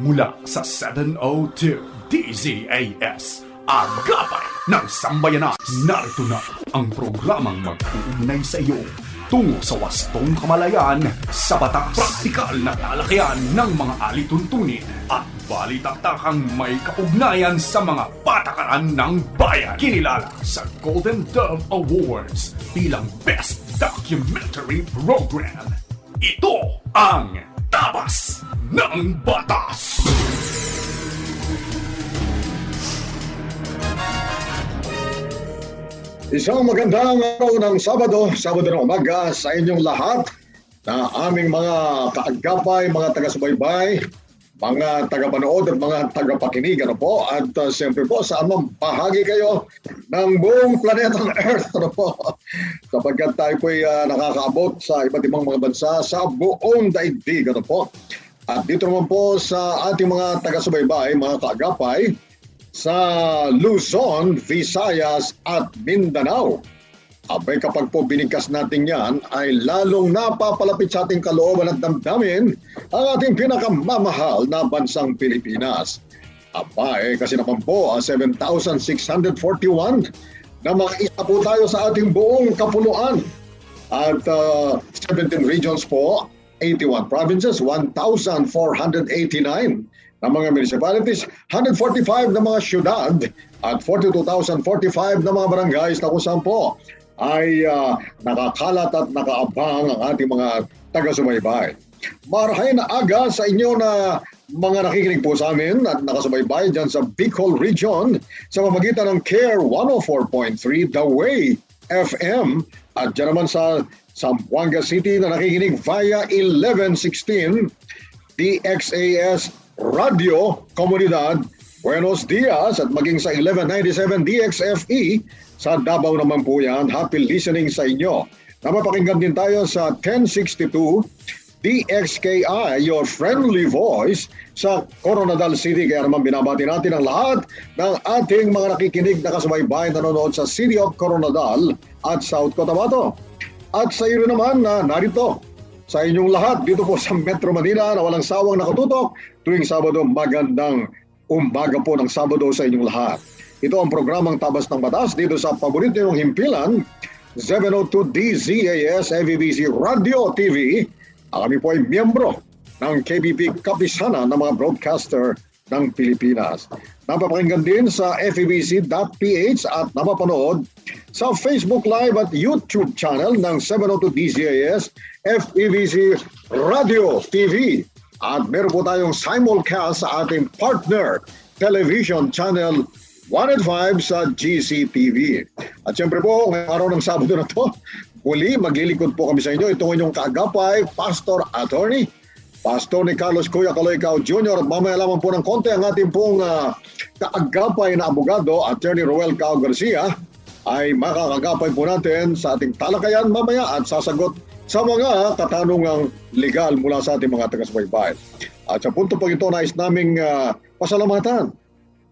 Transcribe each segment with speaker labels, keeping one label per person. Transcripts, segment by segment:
Speaker 1: mula sa 702 DZAS, Agapay ng Sambayanan. Narito na ang programang mag-uugnay sa iyo tungo sa wastong kamalayan sa batas, praktikal na talakayan ng mga alituntunin at balitaktakang may kaugnayan sa mga patakaran ng bayan. Kinilala sa Golden Dove Awards bilang Best Documentary Program. Ito ang Tabas ng Batas!
Speaker 2: Isang magandang araw ng Sabado ng umaga sa inyong lahat na aming mga kaagapay, mga taga-subaybay, mga taga-panood at mga taga-pakinig. At siyempre po sa anumang bahagi kayo ng buong planetang Earth. Sapagkat tayo po'y nakakaabot sa iba't ibang mga bansa sa buong daigdig. At dito naman po sa ating mga taga-subaybay, mga kaagapay, sa Luzon, Visayas at Mindanao. Abay kapag po binigkas natin yan ay lalong napapalapit sa ating kalooban at damdamin ang ating pinakamamahal na bansang Pilipinas. Abay kasi naman po 7,641 na mag-isa po tayo sa ating buong kapuluan. At 17 regions po, 81 provinces, 1,489 na mga municipalities, 145 na mga syudad at 42,045 na mga barangays na kung saan po ay nakakalat at nakaabang ang ating mga taga-subaybay. Marahay na aga sa inyo na mga nakikinig po sa amin at nakasubaybay dyan sa Bicol Region sa pamamagitan ng CARE 104.3 The Way FM at dyan naman sa Zamboanga City na nakikinig via 1116 DXAS Radio Komunidad Buenos Dias at maging sa 1197 DXFE sa Davao naman po yan. Happy listening sa inyo. Napapakinggan din tayo sa 1062 DXKI, your friendly voice sa Coronadal City. Kaya naman binabati natin ang lahat ng ating mga nakikinig na kasubaybay nanonood sa City of Coronadal at South Cotabato. At sa iyo naman na narito sa inyong lahat dito po sa Metro Manila na walang sawang nakatutok tuwing Sabado. Magandang umaga po ng Sabado sa inyong lahat. Ito ang programang Tabas ng Batas dito sa paborito niyong himpilan, 702 DZAS FEBC Radio TV. Kami po ay miyembro ng KBP Kapisana ng mga broadcaster ng Pilipinas. Napapakinggan din sa febc.ph at napapanood sa Facebook Live at YouTube channel ng 702 DZAS FEBC Radio TV. At meron po tayong simulcast sa ating partner television channel 105 sa GCTV. At siyempre po, ngayong araw ng Sabado na to, muli maglilikod po kami sa inyo. Itong inyong kaagapay, Pastor Attorney, Pastor ni Carlos Kuya Caloicao Jr. At mamaya lamang po ng konti ang ating pong kaagapay na abogado, Attorney Roel Cao Garcia, ay makakagapay po natin sa ating talakayan mamaya at sasagot sa mga katanungang legal mula sa ating mga taga-subaybay. At sa punto po ito, nais naming pasalamatan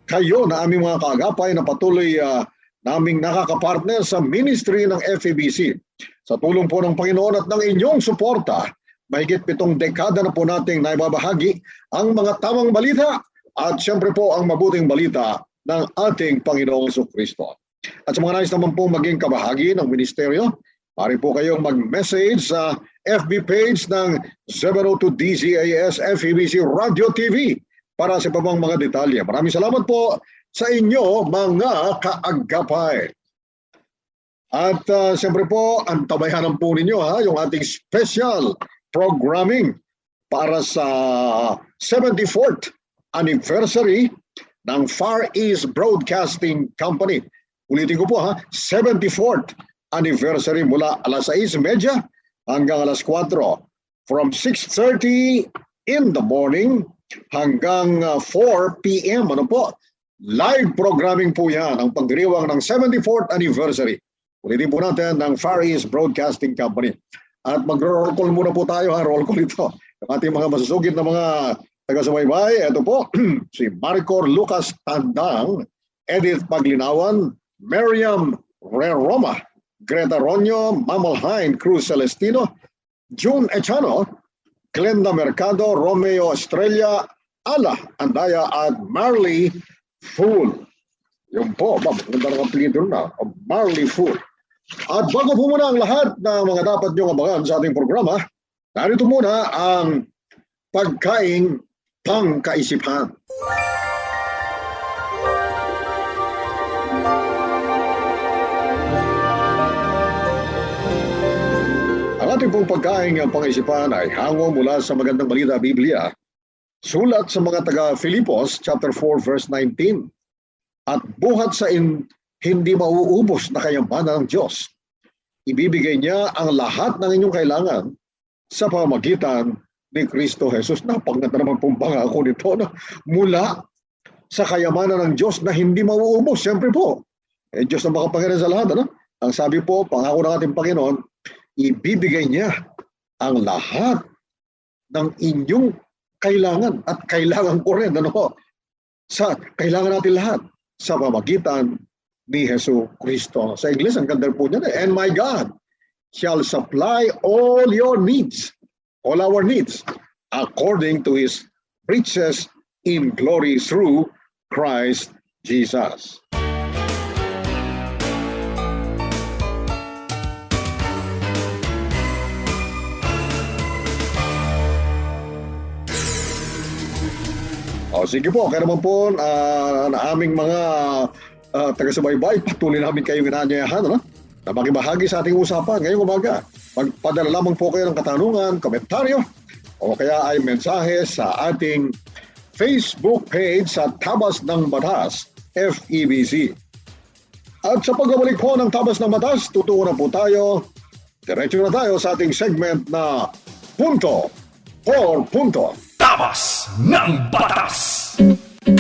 Speaker 2: kayo na aming mga kaagapay na patuloy naming nakakapartner sa ministry ng FEBC. Sa tulong po ng Panginoon at ng inyong suporta, mahigit 7 dekada na po nating naibabahagi ang mga tamang balita at siyempre po ang mabuting balita ng ating Panginoong Jesucristo. At sa mga nais naman po maging kabahagi ng ministeryo, pari po kayong mag-message sa FB page ng 702 DZAS FEBC Radio TV para sa pabang mga detalye. Maraming salamat po sa inyo mga kaagapay. At siyempre po, antabayanan po ninyo yung ating special programming para sa 74th anniversary ng Far East Broadcasting Company. Ulitin ko po 74th anniversary mula alas 6:30 hanggang alas 4. From 6:30 in the morning hanggang 4 p.m. Live programming po yan ang pagdiriwang ng 74th anniversary. Ulitin po natin ng Far East Broadcasting Company. At mag-roll call muna po tayo roll call ito. Ang ating mga masusugid na mga taga-subaybay, ito po, si Maricor Lucas Tandang, Edith Paglinawan, Miriam Roma, Greta Ronyo, Mamalhain Cruz Celestino, June Echano, Glenda Mercado, Romeo Estrella, Ala Andaya at Marley Fool. Yun po, maganda ng apelido na, Marley Fool. At bago po muna ang lahat ng mga dapat niyong abangan sa ating programa, narito muna ang pagkaing pangkaisipan. Ang ating pong pagkaing pangkaisipan ay hango mula sa Magandang Balita Biblia, sulat sa mga taga-Filipos, chapter 4, verse 19. At buhat sa hindi mauubos na kayamanan ng Diyos, ibibigay niya ang lahat ng inyong kailangan sa pamamagitan ni Kristo Jesus. Napaganda naman pong pangako nito na mula sa kayamanan ng Diyos na hindi mauubos. Siyempre po, Diyos na makapangyarihan sa lahat. Ano? Ang sabi po, pangako ng ating Panginoon, ibibigay niya ang lahat ng inyong kailangan at kailangan ko rin. Kailangan natin lahat sa pamamagitan ni Hesus Kristo. Sa English, ang ganda po niya. And my God shall supply all your needs, all our needs, according to His riches in glory through Christ Jesus. Sige po, kaya naman po na aming mga taga-subaybay, patuloy namin kayong inaanyayahan na makibahagi sa ating usapan ngayong umaga. Magpadala lamang po kayo ng katanungan, komentaryo, o kaya ay mensahe sa ating Facebook page sa Tabas ng Batas, FEBC. At sa pagbabalik po ng Tabas ng Batas, tutuo na po tayo, diretso na tayo sa ating segment na Punto por Punto.
Speaker 1: Tabas ng Batas!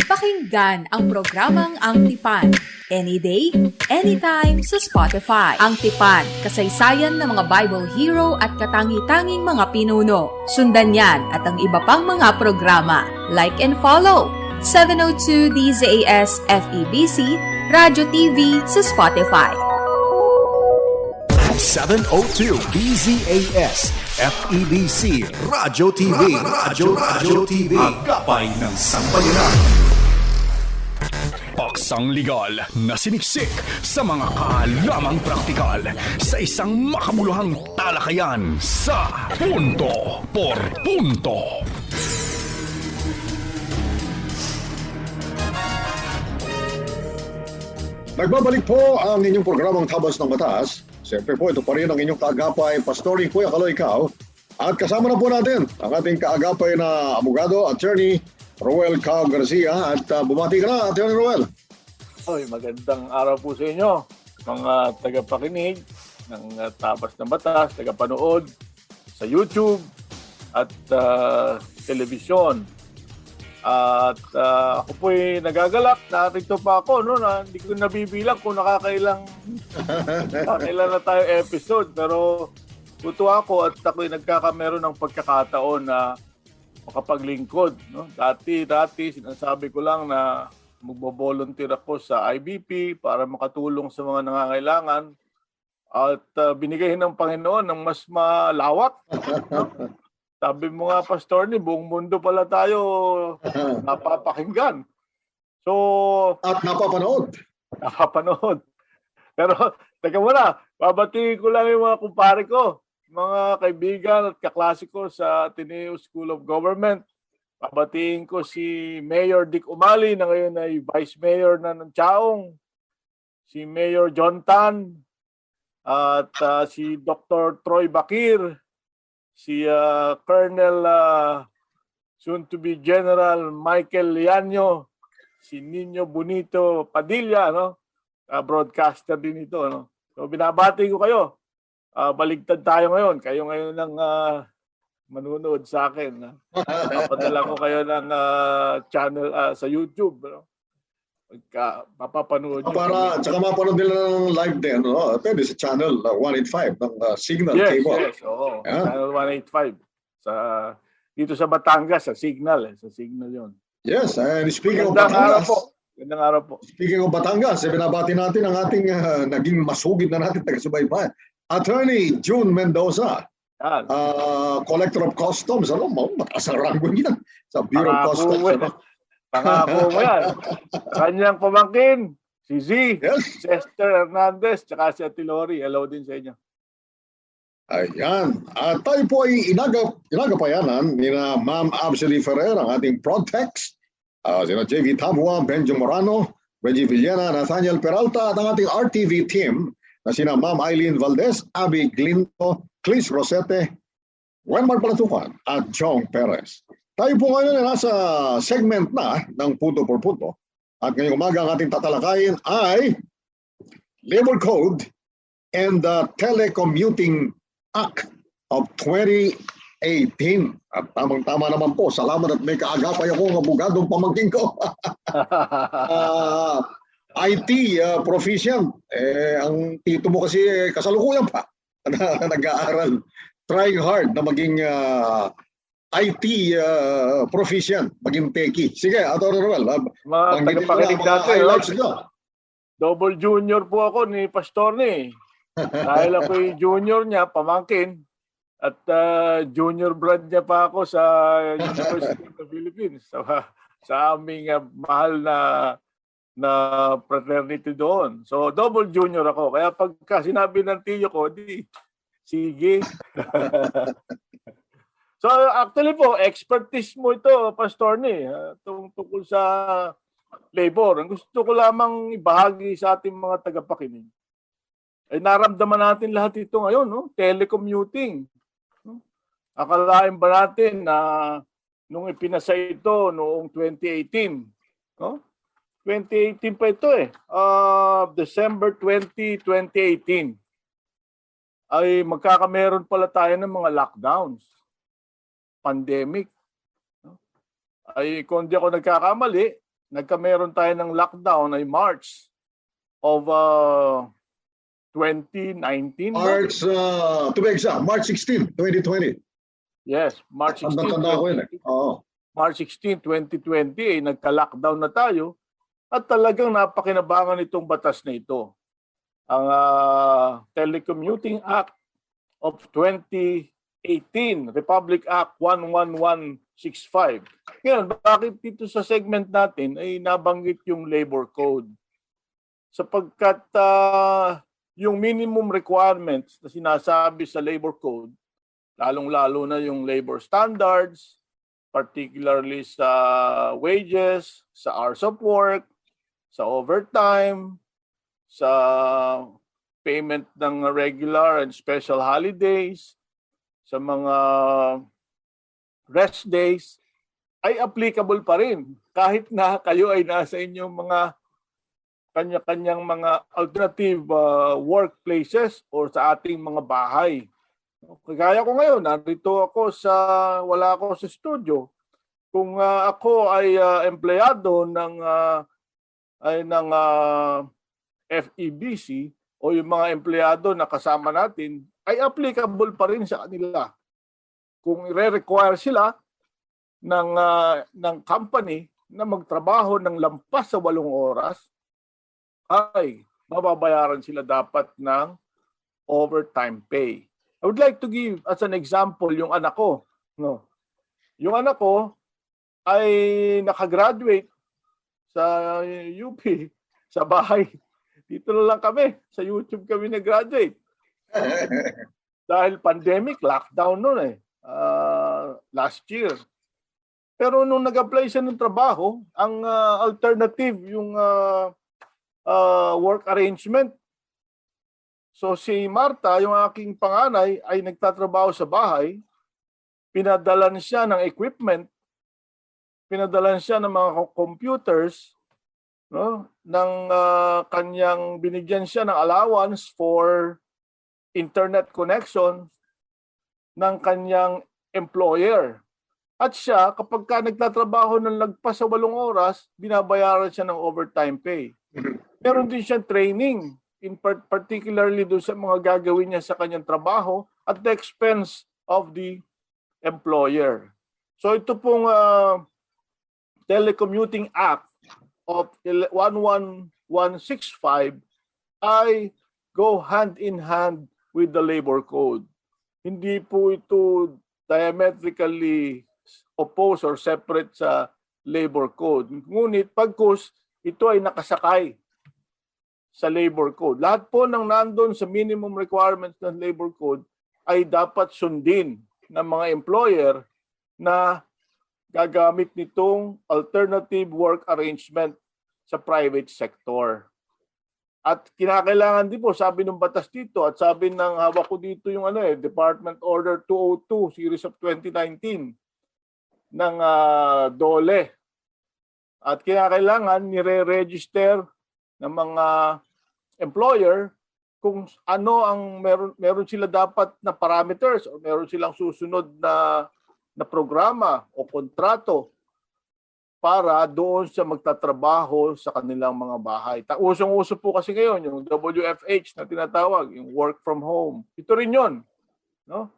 Speaker 3: Pakinggan ang programang Ang Tipan. Any day, anytime sa Spotify. Ang Tipan, kasaysayan ng mga Bible hero at katangi-tanging mga pinuno. Sundan yan at ang iba pang mga programa. Like and follow. 702 DZAS FEBC, Radyo TV sa Spotify.
Speaker 1: 702 DZAS FEBC Radyo TV. Radyo TV. Agapay ng Sambayanan. Paksang legal na siniksik sa mga kaalamang praktikal sa isang makabuluhang talakayan sa Punto por Punto.
Speaker 2: Nagbabalik po ang inyong programang Tabas ng Batas. Siyempre po, ito pa rin ang inyong kaagapay, Pastori Kuya Kaloy Cao. At kasama na po natin ang ating kaagapay na abogado, attorney Roel Cao Garcia. At bumati ka na, attorney Roel.
Speaker 4: Magandang araw po sa inyo, mga tagapakinig ng Tabas ng Batas, tagapanood sa YouTube at telebisyon. At ako po'y nagagalak, narito pa ako, na hindi ko nabibilang kung nakakailan na tayo episode. Pero tuto ako at ako'y nagkakameron ng pagkakataon na makapaglingkod. Dati, sinasabi ko lang na magbo-volunteer ako sa IBP para makatulong sa mga nangangailangan. At binigay ng Panginoon ng mas malawak. Sabi mo nga, Pastor, buong mundo pala tayo napapakinggan. So,
Speaker 2: at napapanood.
Speaker 4: Pero, teka muna, babatiin ko lang yung mga kumpare ko, mga kaibigan at kaklase ko sa Ateneo School of Government. Babatiin ko si Mayor Dick Umali na ngayon ay Vice Mayor na ng Chaong, si Mayor John Tan, at si Dr. Troy Bakir, si Colonel soon to be General Michael Lianyo, si Nino Bonito Padilla, broadcaster din ito, So binabati ko kayo. Baligtad tayo ngayon. Kayo ngayon ang manunood sa akin. Papadala ko kayo ng channel sa YouTube, mapapanood nyo.
Speaker 2: Tsaka mapanood nila ng live din, pwede sa channel 185 ng Signal Cable.
Speaker 4: Yes, oo. Yeah. Channel 185. Dito sa Batangas, sa Signal. Sa Signal yon.
Speaker 2: Yes, and speaking of Batangas.
Speaker 4: Gandang araw po.
Speaker 2: Speaking of Batangas, binabati natin ang ating naging masugid na natin taga-subaybay. Attorney June Mendoza.
Speaker 4: Yan.
Speaker 2: Collector of Customs, ano, mataas ang rango niyan sa Bureau of Customs. Ano?
Speaker 4: Pangako mo yan. Kanyang pamangkin, si Z,
Speaker 2: Yes.
Speaker 4: si Esther Hernandez, tsaka si Ate Lori. Hello din sa inyo.
Speaker 2: Ayan. At tayo po ay inagapayanan ni na Ma'am Absoly Ferrer, ang ating Frontex, sina JV Tabua, Benjo Morano, Reggie Villena, Nathaniel Peralta, at ang ating RTV team na sina Ma'am Eileen Valdez, Abby Glinto, Clis Rosete, Wenmar Palatukan, at Jong Perez. Tayo po ngayon ay nasa segment na ng Punto por Punto. At ngayong umaga ang ating tatalakayin ay Labor Code and the Telecommuting Act of 2018. At tamang-tama naman po, salamat at may kaagapay ako ng abogadong pamangkin ko. IT proficient. Ang tito mo kasi kasalukuyan pa na nag-aaral. Trying hard na maging IT proficient, maging techie. Sige, Atty. Noel.
Speaker 4: Mga tagapakinig natin.
Speaker 2: Nyo.
Speaker 4: Double junior po ako ni Pastor ni. Dahil ako'y junior niya, pamangkin. At junior brad niya pa ako sa University of the Philippines. Sa aming mahal na fraternity doon. So double junior ako. Kaya pagka sinabi ng tiyo ko, di, sige. So actually po, expertise mo ito, Pastor ni, tungkol sa labor. Ang gusto ko lamang ibahagi sa ating mga tagapakinig. Ay naramdaman natin lahat ito ngayon, no? Telecommuting. No? Akalain ba natin na nung ipinasa ito noong 2018, no? 2018 pa ito December 20, 2018 ay magkakameron pala tayo ng mga lockdowns, pandemic. No? Ay kung di ako nagkakamali, nagkameron tayo ng lockdown ay March of 2019.
Speaker 2: March, to be exact, March 16, 2020.
Speaker 4: Yes, March 16,
Speaker 2: Tanda ko yun. Oo.
Speaker 4: March 16, 2020 ay nagka-lockdown na tayo at talagang napakinabangan itong batas na ito. Ang Telecommuting Act of 2018, Republic Act 11165. Ngayon, bakit dito sa segment natin ay nabanggit yung Labor Code? Sapagkat yung minimum requirements na sinasabi sa Labor Code, lalong-lalo na yung labor standards, particularly sa wages, sa hours of work, sa overtime, sa payment ng regular and special holidays, sa mga rest days, ay applicable pa rin kahit na kayo ay nasa inyong mga kanya-kanyang mga alternative workplaces or sa ating mga bahay. Kagaya ko ngayon, narito ako wala ako sa studio. Kung ako ay empleyado ng FEBC o yung mga empleyado na kasama natin, ay applicable pa rin sa kanila. Kung i-require sila ng company na magtrabaho ng lampas sa 8 oras, ay mababayaran sila dapat ng overtime pay. I would like to give as an example yung anak ko. No? Yung anak ko ay nakagraduate sa UP, sa bahay. Dito na lang kami, sa YouTube kami nag-graduate. Dahil pandemic, lockdown noon last year. Pero nung nag-apply siya ng trabaho, ang alternative yung work arrangement. So si Marta, yung aking panganay, ay nagtatrabaho sa bahay. Pinadalan siya ng equipment. Pinadalan siya ng mga computers. No? Binigyan siya ng allowance for internet connection ng kanyang employer. At siya, kapag ka nagtatrabaho ng lagpas sa 8 oras, binabayaran siya ng overtime pay. Meron din siyang training, particularly doon sa mga gagawin niya sa kanyang trabaho at the expense of the employer. So ito pong Telecommuting Act of 11165 ay go hand in hand with the Labor Code. hindi po ito diametrically opposed or separate sa labor code. Ngunit pagkus ito ay nakasakay sa labor code. Lahat po ng nandun sa minimum requirements ng labor code ay dapat sundin ng mga employer na gagamit nitong alternative work arrangement sa private sector. At kinakailangan din po, sabi ng batas dito at sabi ng hawak ko dito yung Department Order 202 Series of 2019 ng DOLE. At kinakailangan nire-register ng mga employer kung ano ang meron sila dapat na parameters o meron silang susunod na programa o kontrato para doon sa magtatrabaho sa kanilang mga bahay. Usong-uso po kasi ngayon yung WFH na tinatawag, yung work from home. Ito rin yun. No?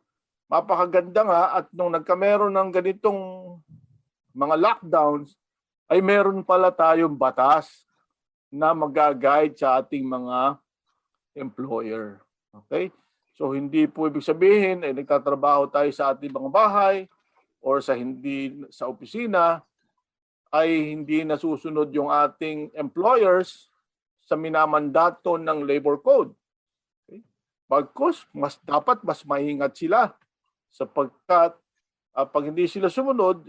Speaker 4: Mapakaganda nga at nung nagkameron ng ganitong mga lockdowns, ay meron pala tayong batas na mag-guide sa ating mga employer. Okay? So hindi po ibig sabihin ay nagtatrabaho tayo sa ating mga bahay or sa opisina ay hindi nasusunod yung ating employers sa minamandato ng labor code. Okay? Bagkus, dapat mas maingat sila sapagkat pag hindi sila sumunod,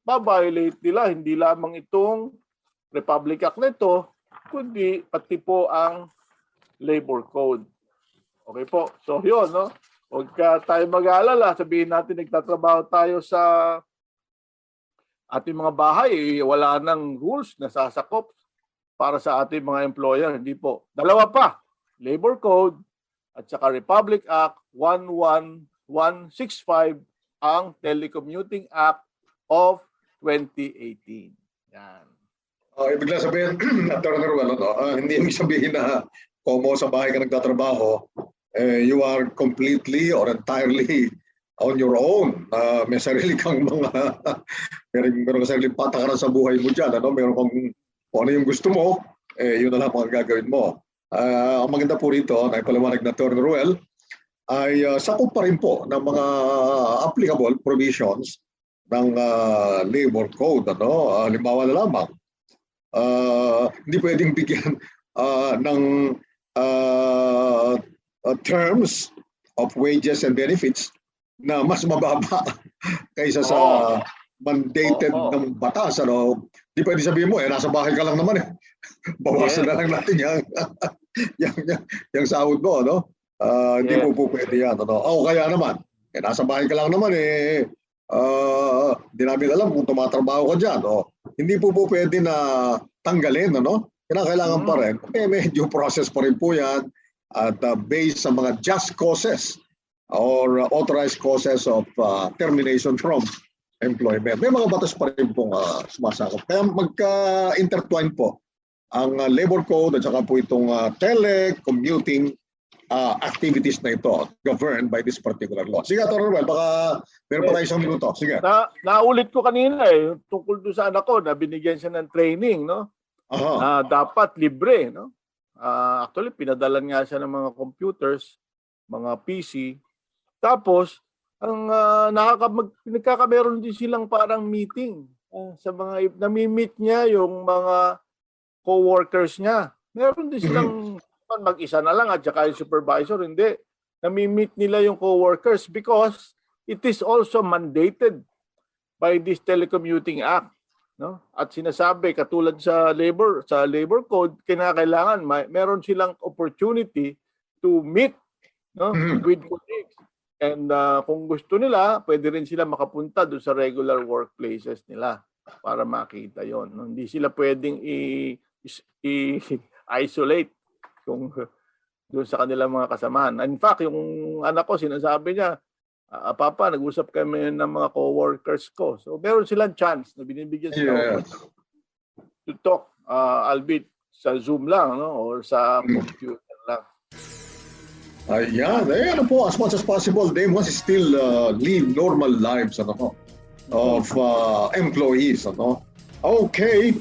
Speaker 4: babiolate nila hindi lamang itong Republic Act nito, kundi pati po ang labor code. Okay po. So yun, no? Huwag tayo mag-aalala. Sabihin natin nagtatrabaho tayo sa ating mga bahay, wala nang rules na sasakop para sa ating mga employer. Hindi po. Dalawa pa. Labor Code at saka Republic Act 11165 ang Telecommuting Act of 2018. Yan.
Speaker 2: Ibig lang sabihin, Attorney Ruel, hindi ibig sabihin na kung mo sa bahay ka nagtatrabaho, you are completely or entirely on your own. May sarili kang meron kang sariling patakaran sa buhay mo dyan. Meron kung ano yung gusto mo, yun na lang ang gagawin mo. Ang maganda po rito, na ipaliwanag na Attorney Ruel, ay sakop pa rin po ng mga applicable provisions ng labor code. Halimbawa na lamang, hindi pwedeng bigyan ng terms of wages and benefits na mas mababa kaysa sa mandated ng batas. Hindi pwede sabihin mo, nasa bahay ka lang naman. Bawasan na lang natin yung sahod mo. Hindi po pwede yan. Kaya naman, nasa bahay ka lang naman. Hindi namin alam kung tumatrabaho ka dyan. Hindi po pwede na tanggalin. Kailangan pa rin. May due process pa rin po yan. At based sa mga just causes or authorized causes of termination from employment. May mga batas pa rin pong sumasakop. Kaya magka-intertwine po ang labor code at saka po itong telecommuting activities na ito governed by this particular law. Sige, Atty. Ruel, baka meron pa tayo isang minuto. Sige.
Speaker 4: Naulit ko kanina tungkol doon sa anak ko na binigyan siya ng training, no? Dapat libre, no? Actually, pinadalan nga siya ng mga computers, mga PC. Tapos, ang nagkakameron din silang parang meeting sa mga nami-meet niya yung mga co-workers niya. Meron din silang mag-isa na lang at saka yung supervisor, hindi. Nami-meet nila yung co-workers because it is also mandated by this Telecommuting Act. No? At sinasabi, katulad sa labor code, kinakailangan meron silang opportunity to meet with colleagues. And kung gusto nila, pwede rin sila makapunta doon sa regular workplaces nila para makita yon. No? Hindi sila pwedeng i-isolate kung doon sa kanilang mga kasamahan. In fact, yung anak ko, sinasabi niya, Papa, nag-usap kami ng mga co-workers ko. So, meron silang chance na binibigyan sila to talk, albeit sa Zoom lang, no? Or sa computer lang.
Speaker 2: Ayan. As much as possible, they must still live normal lives of employees. Okay.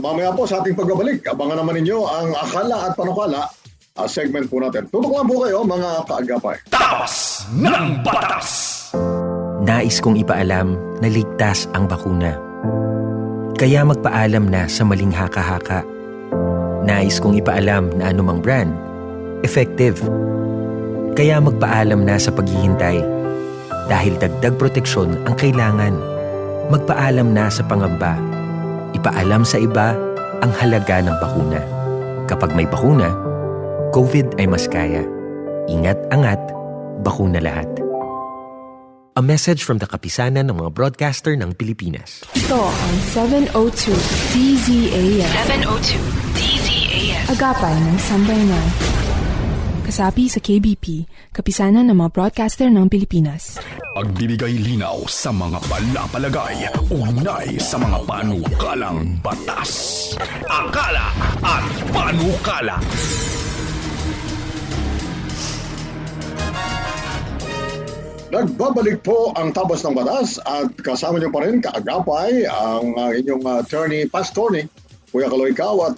Speaker 2: Mamaya po sa ating pagbabalik, abangan naman ninyo ang akala at panukala segment po natin. Tutok lang po kayo mga kaagapay.
Speaker 1: Tapas ng Batas!
Speaker 5: Nais kong ipaalam na ligtas ang bakuna. Kaya magpaalam na sa maling haka-haka. Nais kong ipaalam na anumang brand, effective. Kaya magpaalam na sa paghihintay. Dahil dagdag proteksyon ang kailangan. Magpaalam na sa pangamba. Ipaalam sa iba ang halaga ng bakuna. Kapag may bakuna, COVID ay mas kaya. Ingat-angat, bakuna lahat. A message from the Kapisanan ng mga broadcaster ng Pilipinas.
Speaker 6: Ito ang 702 DZAS.
Speaker 7: 702 DZAS.
Speaker 6: Agapan ng Sambayanan. Kasapi sa KBP, Kapisanan ng mga broadcaster ng Pilipinas.
Speaker 1: Pagbibigay linaw sa mga palapalagay, ugnay sa mga panukalang batas. Akala at panukala.
Speaker 2: Nagbabalik po ang Tabas ng Batas at kasama niyo pa rin kaagapay ang inyong attorney, pastorny, Kuya Kaloy Cao at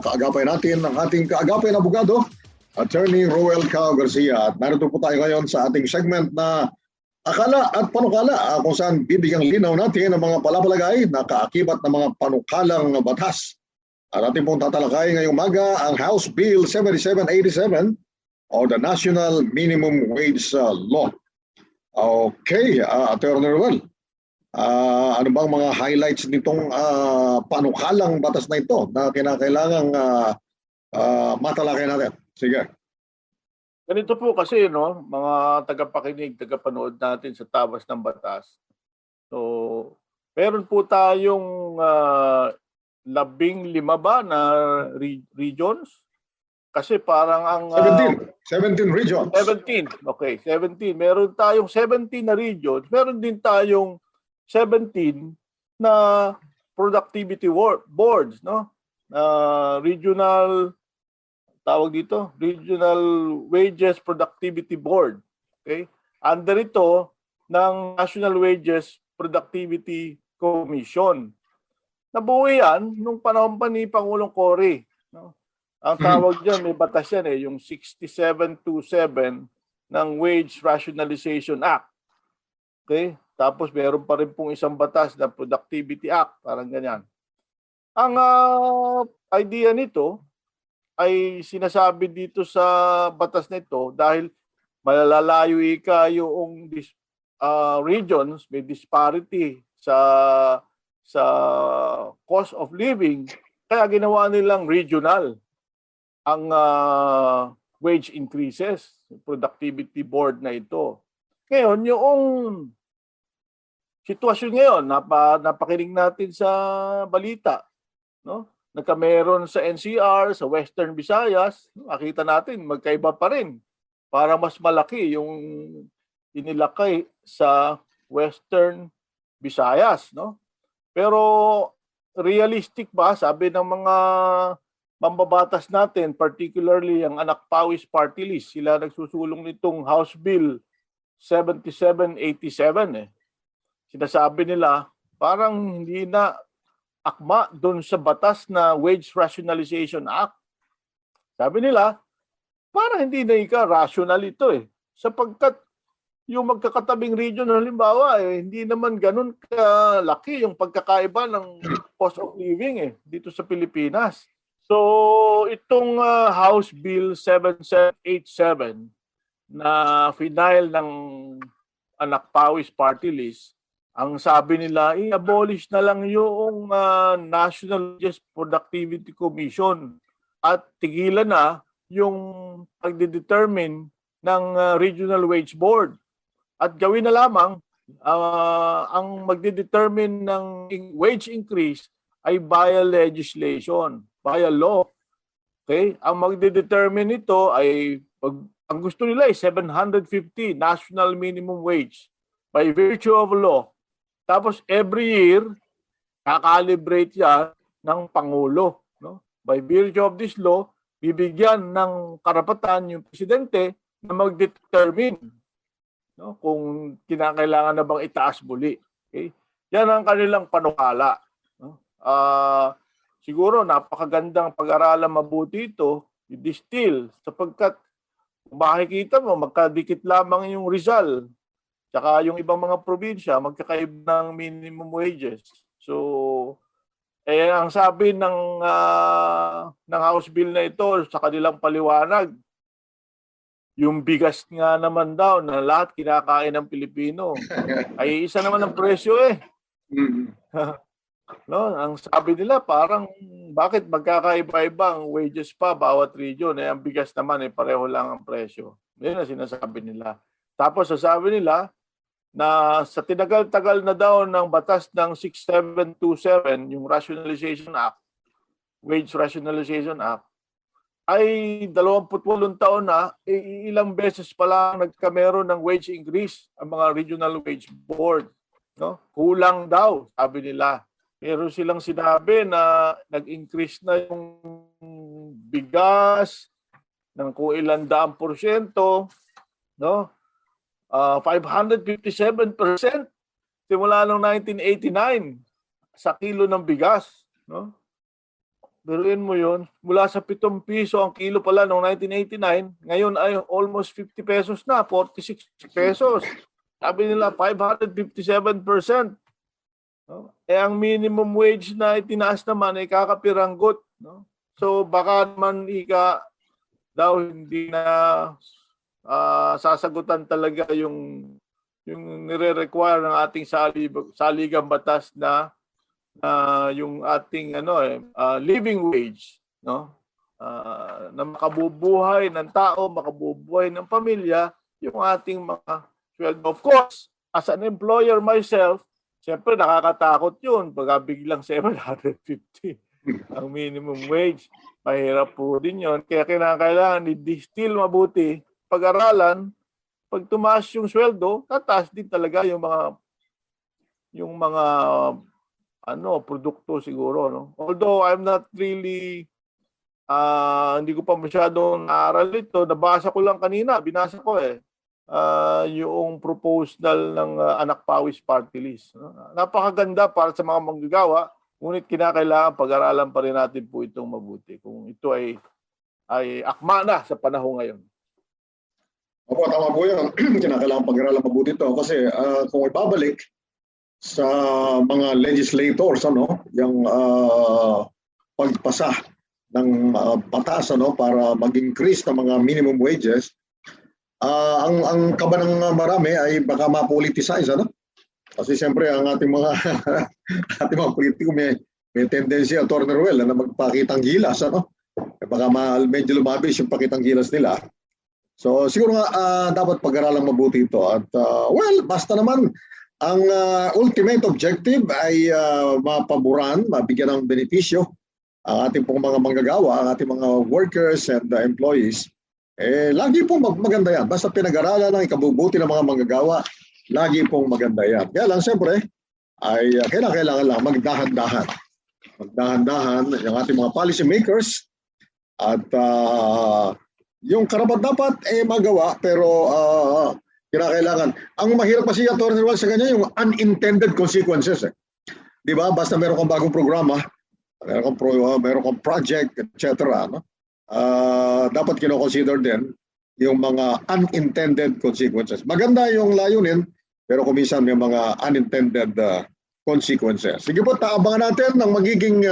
Speaker 2: kaagapay natin ang ating kaagapay na abogado, Attorney Roel Cao Garcia. At narito po tayo ngayon sa ating segment na Akala at Panukala kung saan bibigyang linaw natin ang mga palapalagay na kaakibat ng mga panukalang batas. At ating pong tatalakay ngayong umaga ang House Bill 7787 o the National Minimum Wage Law. Okay, Attorney Roel, ano bang mga highlights nitong panukalang batas na ito na kinakailangang matalakay natin? Sige.
Speaker 4: Ganito po kasi, no, mga tagapakinig, tagapanood natin sa Tabas ng Batas. So, meron po tayong 15 ba na regions? Kasi parang ang
Speaker 2: 17 regions.
Speaker 4: 17. Okay, 17. Meron tayong 17 na regions. Meron din tayong 17 na productivity boards, no? Regional Regional Wages Productivity Board. Okay? Under ito ng National Wages Productivity Commission. Nabuo yan nung panahon pa ni Pangulong Cory, no? Ang tawag dyan, may batas yan yung 6727 ng Wage Rationalization Act. Okay? Tapos meron pa rin pong isang batas na Productivity Act, parang ganyan. Ang idea nito ay sinasabi dito sa batas nito dahil malalalayo yung regions, may disparity sa cost of living, kaya ginawa nilang regional ang wage increases, productivity board na ito. Ngayon, yung sitwasyon ngayon, napakinig natin sa balita, no? Nagkameron sa NCR, sa Western Visayas, makita natin, magkaiba pa rin. Para mas malaki yung inilakay sa Western Visayas, no? Pero realistic ba, sabi ng mga mambabatas natin, particularly ang Anak Pawis Party List, sila nagsusulong nitong House Bill 7787 Sinasabi nila, parang hindi na akma doon sa batas na Wage Rationalization Act. Sabi nila, parang hindi na rational ito sapagkat yung magkakatabing region, halimbawa, hindi naman ganun kalaki yung pagkakaiba ng cost of living dito sa Pilipinas. So, itong House Bill 7787 na final ng Anak Pawis Party List, ang sabi nila, i-abolish na lang yung National Wages Productivity Commission at tigilan na yung pagdedetermine ng Regional Wage Board. At gawin na lamang ang magdedetermine ng wage increase ay via legislation, via law. Okay? Ang magdedetermine nito ay, ang gusto nila ay 750 national minimum wage by virtue of law. Tapos every year, kakalibrate yan ng Pangulo. No? By virtue of this law, bibigyan ng karapatan yung presidente na mag-determine kung kinakailangan na bang itaas muli. Okay? Yan ang kanilang panukala. No? Siguro napakagandang pag-aralan mabuti ito i-distill sapagkat kung makikita mo, magkadikit lamang yung Rizal tsaka yung ibang mga probinsya, magkakaiba ng minimum wages. So, ang sabi ng House Bill na ito sa kanilang paliwanag, yung bigas nga naman daw na lahat kinakain ng Pilipino ay isa naman ang presyo eh. No, ang sabi nila parang bakit magkakaiba-iba ang wages pa bawat region eh ang bigas naman eh pareho lang ang presyo. Yan ang sinasabi nila. Tapos sasabi nila na sa tinagal-tagal na daw ng batas ng 6727, yung Rationalization Act, Wage Rationalization Act, ay 28 taon na, ilang beses pa lang nagkameron ng wage increase ang mga regional wage board. No? Kulang daw, sabi nila. Meron silang sinabi na nag-increase na yung bigas ng kung ilang daang porsyento, no? 557% simula noong 1989 sa kilo ng bigas, no? Biruin mo yun, mula sa 7 piso ang kilo pala noong 1989, ngayon ay almost 50 pesos na, 46 pesos. Sabi nila 557%. No? Ang minimum wage na itinaas naman ay kakapiranggot. No? So baka naman daw hindi na sasagutan talaga yung nire-require ng ating saligang batas na yung ating living wage, no? Na makabubuhay ng tao, makabubuhay ng pamilya, yung ating mga sweldo. Of course, as an employer myself, siyempre nakakatakot yun pag biglang 750 ang minimum wage. Mahirap po din yun. Kaya kailangan i-distill mabuti, pag-aralan, pag tumaas yung sweldo, tataas din talaga yung mga produkto siguro, no? Although I'm not really hindi ko pa masyadong naaral ito, nabasa ko lang kanina, binasa ko yung proposal ng Anak Pawis Party List. No? Napakaganda para sa mga manggagawa, ngunit kinakailangan pag-aralan pa rin natin po itong mabuti kung ito ay akma na sa panahon ngayon.
Speaker 2: Opo, tama po yun. Kinakailangan pag-aralan mabuti ito kasi kung ibabalik sa mga legislators, yung pagpasa ng batas para mag-increase ng mga minimum wages, ang kaba ng marami ay baka ma-politicize, Kasi siyempre ang ating mga ating mga politiko may tendency, Atty. Ruel, na magpakitang gilas, Baka medyo lumabis yung pakitang gilas nila. So siguro nga dapat pag-aralang mabuti ito at basta naman ang ultimate objective ay mapaboran, mabigyan ng benepisyo ang ating pong mga manggagawa, ang ating mga workers and employees. Lagi pong maganda yan. Basta pinag-aralan ng ikabubuti ng mga manggagawa, lagi pong maganda yan. Kaya lang siyempre ay kailangan lang magdahan-dahan. Magdahan-dahan yung ating mga policy makers at yung karapat-dapat magawa pero kinakailangan. Ang mahirap kasi sa ganyan yung unintended consequences. Di ba? Basta meron kang bagong programa, meron kang project, etc. Dapat kino-consider din yung mga unintended consequences. Maganda yung layunin, pero kuminsan may mga unintended consequences. Sige po, taabangan natin ng magiging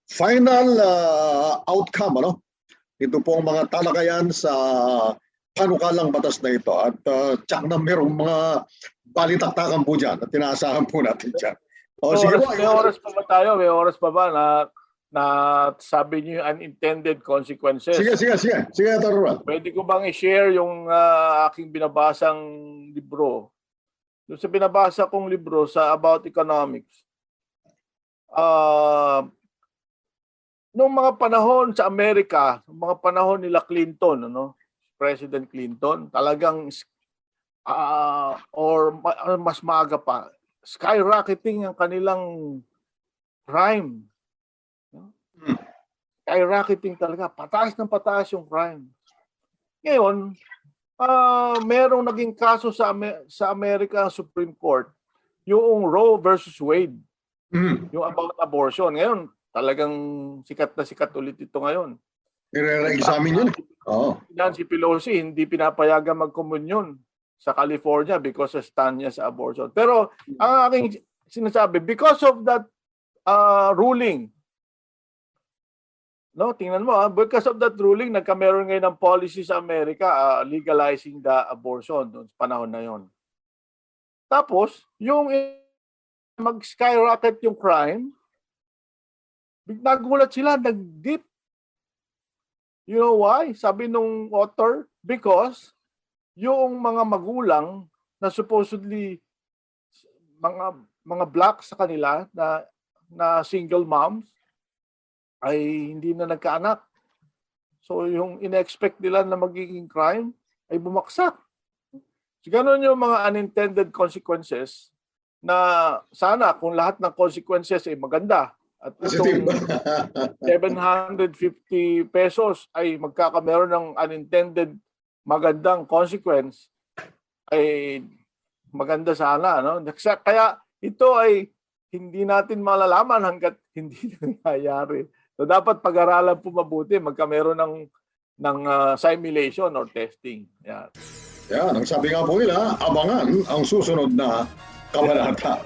Speaker 2: final outcome, Ito po ang mga talakayan sa panukalang batas na ito at tsak na merong mga balitaktakan po dyan at tinaasahan po natin dyan. Sige po.
Speaker 4: May oras pa ba tayo? May oras pa ba na sabi niyo yung unintended consequences?
Speaker 2: Sige, Atty.
Speaker 4: Pwede ko bang i-share yung aking binabasang libro? Doon sa binabasa kong libro sa About Economics, noong mga panahon sa Amerika, mga panahon nila Clinton, President Clinton, talagang mas maaga pa, skyrocketing ang kanilang crime. Skyrocketing talaga, pataas ng pataas yung crime. Ngayon, merong naging kaso sa America Supreme Court, yung Roe versus Wade, yung about abortion. Ngayon, talagang sikat na sikat ulit ito ngayon.
Speaker 2: I-re-examine yun. Oo.
Speaker 4: Nancy Pelosi hindi pinapayagan magkomunyon sa California because sa stand niya sa abortion. Pero ang aking sinasabi, because of that ruling, no, tingnan mo, because of that ruling, nagkameron ngayon ng policy sa Amerika legalizing the abortion noong panahon na yon. Tapos, yung mag-skyrocket yung crime, nagulat sila, nag-dip. You know why? Sabi nung author, because yung mga magulang na supposedly mga black sa kanila na single moms ay hindi na nagkaanak. So yung in-expect nila na magiging crime ay bumaksak. So ganun yung mga unintended consequences na sana kung lahat ng consequences ay maganda at itong 750 pesos ay magkakameron ng unintended magandang consequence ay maganda sana, no? Kaya ito ay hindi natin malalaman hangga't hindi nangyayari. So dapat pag-aralan po mabuti, magkameron ng simulation or testing. Yan.
Speaker 2: Yan, ang sabi nga po nila, abangan ang susunod na kabanata.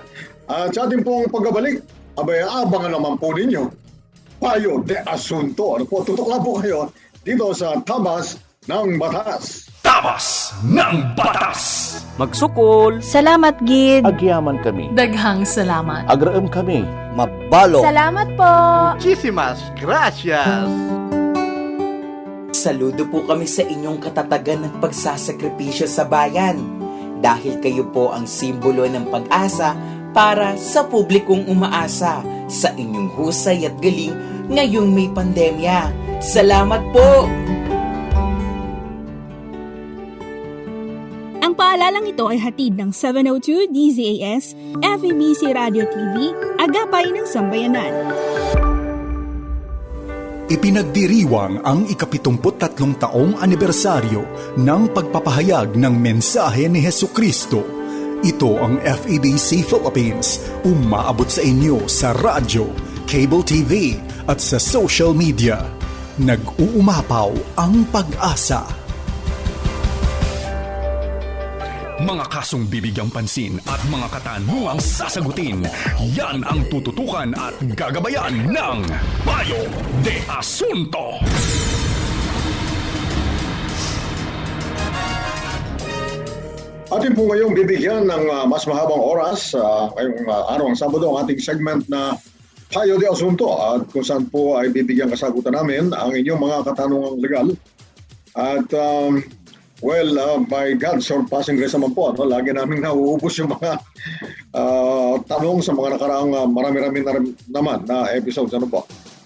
Speaker 2: At sa ating pong pagbabalik, abangan naman po ninyo. Payo de Asunto. Ano po, tutok lang po kayo dito sa Tabas ng Batas.
Speaker 1: Tabas ng Batas!
Speaker 8: Magsukol,
Speaker 9: Salamat, Gid.
Speaker 8: agyaman kami,
Speaker 6: Daghang salamat.
Speaker 8: agraem kami.
Speaker 10: Mabalo.
Speaker 9: Salamat po.
Speaker 10: Muchísimas gracias.
Speaker 11: Saludo po kami sa inyong katatagan at pagsasakripisyo sa bayan. Dahil kayo po ang simbolo ng pag-asa para sa publikong umaasa sa inyong husay at galing ngayong may pandemya. Salamat po!
Speaker 12: Ang paalalang ito ay hatid ng 702 DZAS, FEBC Radio TV, Agapay ng Sambayanan.
Speaker 1: Ipinagdiriwang ang ika-73 taong anibersaryo ng pagpapahayag ng mensahe ni Hesukristo. Ito ang FEBC Philippines, umaabot sa inyo sa radyo, cable TV at sa social media. Nag-uumapaw ang pag-asa. Mga kasong bibigyang pansin at mga katanungang sasagutin, yan ang tututukan at gagabayan ng Payo de Asunto.
Speaker 2: Atin po ngayong bibigyan ng mas mahabang oras ngayong araw ng Sabado ang ating segment na Payo de Asunto at kung saan po ay bibigyan kasagutan namin ang inyong mga katanungang legal. At by God's surpassing grace naman po, lagi namin nauubos yung mga tanong sa mga nakaraang marami-rami naman na episodes.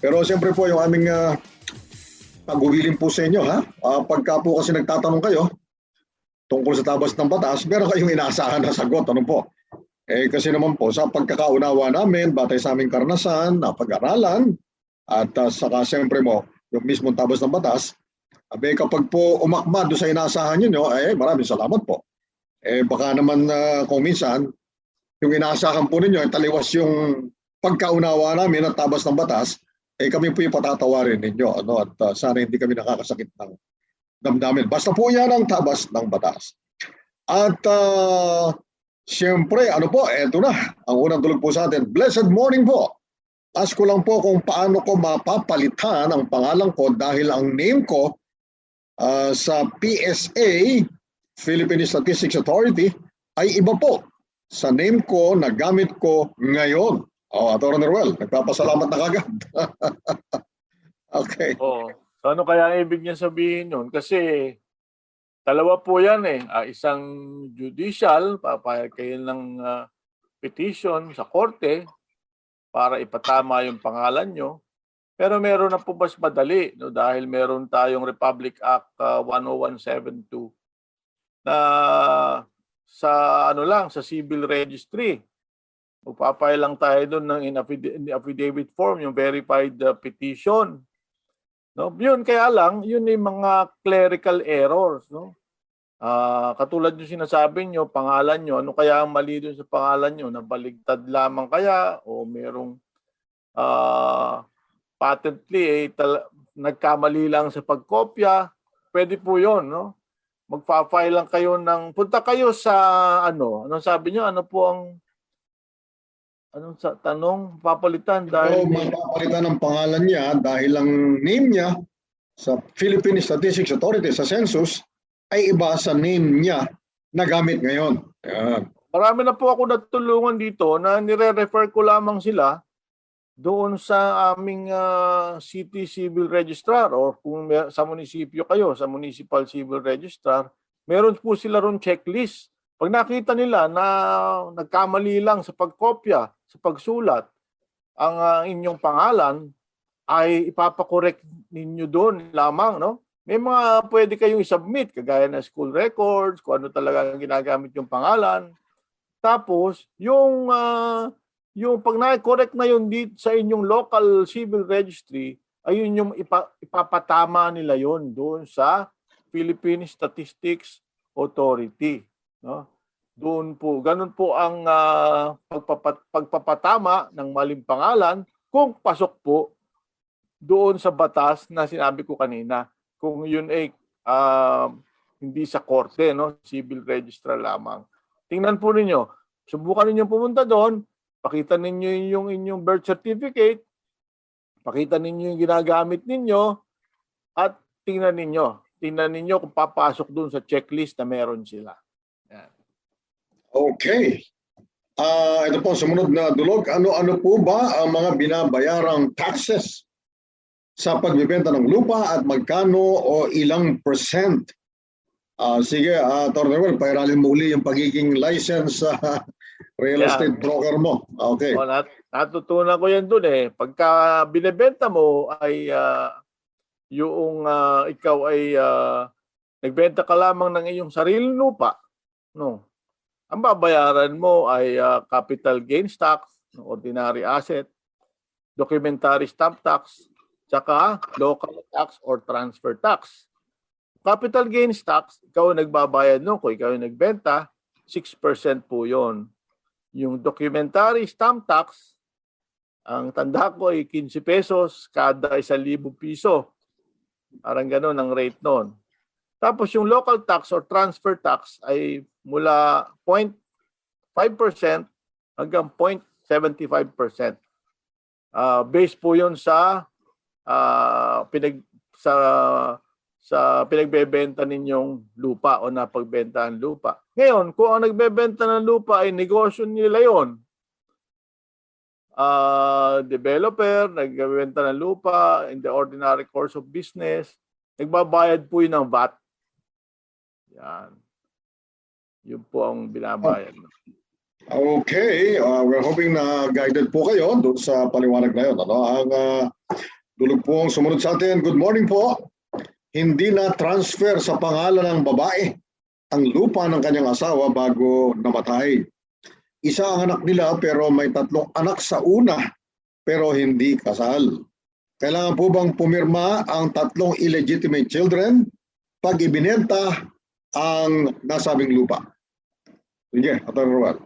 Speaker 2: Pero siyempre po yung aming pag-uwiling po sa inyo. Pagka po kasi nagtatanong kayo tungkol sa tabas ng batas, meron kayong inaasahan na sagot. Kasi naman po sa pagkakaunawa namin, batay sa aming karanasan, pag-aralan, at saka siyempre mo, yung mismong tabas ng batas, kapag po umakma doon sa inaasahan nyo, maraming salamat po. Baka naman kung minsan, yung inaasahan po ninyo, taliwas yung pagkaunawa namin ng tabas ng batas, kami po yung patatawarin ninyo. At sana hindi kami nakakasakit ng damdamin. Basta po yan ang tabas ng batas. At siyempre, eto na, ang unang tulog po sa atin. Blessed morning po. Ask ko lang po kung paano ko mapapalitan ang pangalan ko dahil ang name ko sa PSA, Philippine Statistics Authority, ay iba po sa name ko na gamit ko ngayon. Atty. Ruel, nagpapasalamat na kagad. Okay.
Speaker 4: So ano kaya ibig niya sabihin yun? Kasi dalawa po yan isang judicial, papayag kayo ng petition sa korte para ipatama yung pangalan nyo. Pero meron na po mas madali dahil meron tayong Republic Act 10172 na sa civil registry. Magpapay lang tayo doon ng in affidavit form, yung verified petition. Yun kaya lang, yun yung mga clerical errors. Katulad yung sinasabi nyo, pangalan nyo, ano kaya ang mali doon sa pangalan nyo? Nabaligtad lamang kaya o merong patently nagkamali lang sa pagkopya, pwede po 'yon, no? Magfa-file lang kayo punta kayo sa anong sabi niyo? Ano po ang anong sa tanong papalitan dahil
Speaker 2: mapapalitan ng pangalan niya dahil ang name niya sa Philippine Statistics Authority sa census ay iba sa name niya na gamit ngayon. Ayan.
Speaker 4: Marami na po ako natulungan dito na nire-refer ko lamang sila doon sa aming city civil registrar or kung sa munisipyo kayo, sa municipal civil registrar, meron po sila ron checklist. Pag nakita nila na nagkamali lang sa pagkopya, sa pagsulat, ang inyong pangalan, ay ipapakorek ninyo doon lamang, no? May mga pwede kayong i-submit, kagaya ng school records, kung ano talaga ang ginagamit yung pangalan. Tapos, yung pag na-correct na yun dito sa inyong local civil registry, ayun yung ipapatama nila yun doon sa Philippine Statistics Authority. No? Doon po, ganun po ang pagpapatama ng maling pangalan kung pasok po doon sa batas na sinabi ko kanina. Kung yun ay hindi sa korte, no? Civil registrar lamang. Tingnan po ninyo, subukan ninyo pumunta doon, pakita ninyo yung inyong birth certificate, pakita ninyo yung ginagamit ninyo, at tingnan ninyo kung papasok doon sa checklist na meron sila. Yan.
Speaker 2: Okay. Ito po, sumunod na dulog. Ano po ba ang mga binabayarang taxes sa pagbibenta ng lupa at magkano o ilang percent? Sige, Atty. Well, pairalin mo uli yung pagiging license real estate broker mo. Okay.
Speaker 4: O, natutunan ko yan doon eh. Pagka binebenta mo ay ikaw ay nagbenta ka lamang ng iyong sariling lupa, no? Ang babayaran mo ay capital gains tax, ordinary asset, documentary stamp tax, tsaka local tax or transfer tax. Capital gains tax, ikaw ang nagbabayad no, kung ikaw ang nagbenta, 6% po yon. Yung documentary stamp tax, ang tanda ko ay 15 pesos kada 1,000 piso. Parang gano'n ang rate noon. Tapos yung local tax or transfer tax ay mula 0.5% hanggang 0.75%. Based po yun sa pinagbebenta ninyong lupa o napagbenta ang lupa. Ngayon, kung ang nagbebenta ng lupa ay negosyo nila yon, developer, nagbebenta ng lupa in the ordinary course of business, nagbabayad po yun ng VAT. Yan. Yun po ang binabayad.
Speaker 2: Okay. We're hoping na guided po kayo doon sa paliwanag na yun. Ang dulog po ang sumunod sa atin. Good morning po. Hindi na transfer sa pangalan ng babae ang lupa ng kanyang asawa bago namatay. Isa ang anak nila pero may 3 anak sa una pero hindi kasal. Kailangan po bang pumirma ang 3 illegitimate children pag ibinenta ang nasabing lupa? Sige, Atty. Roel.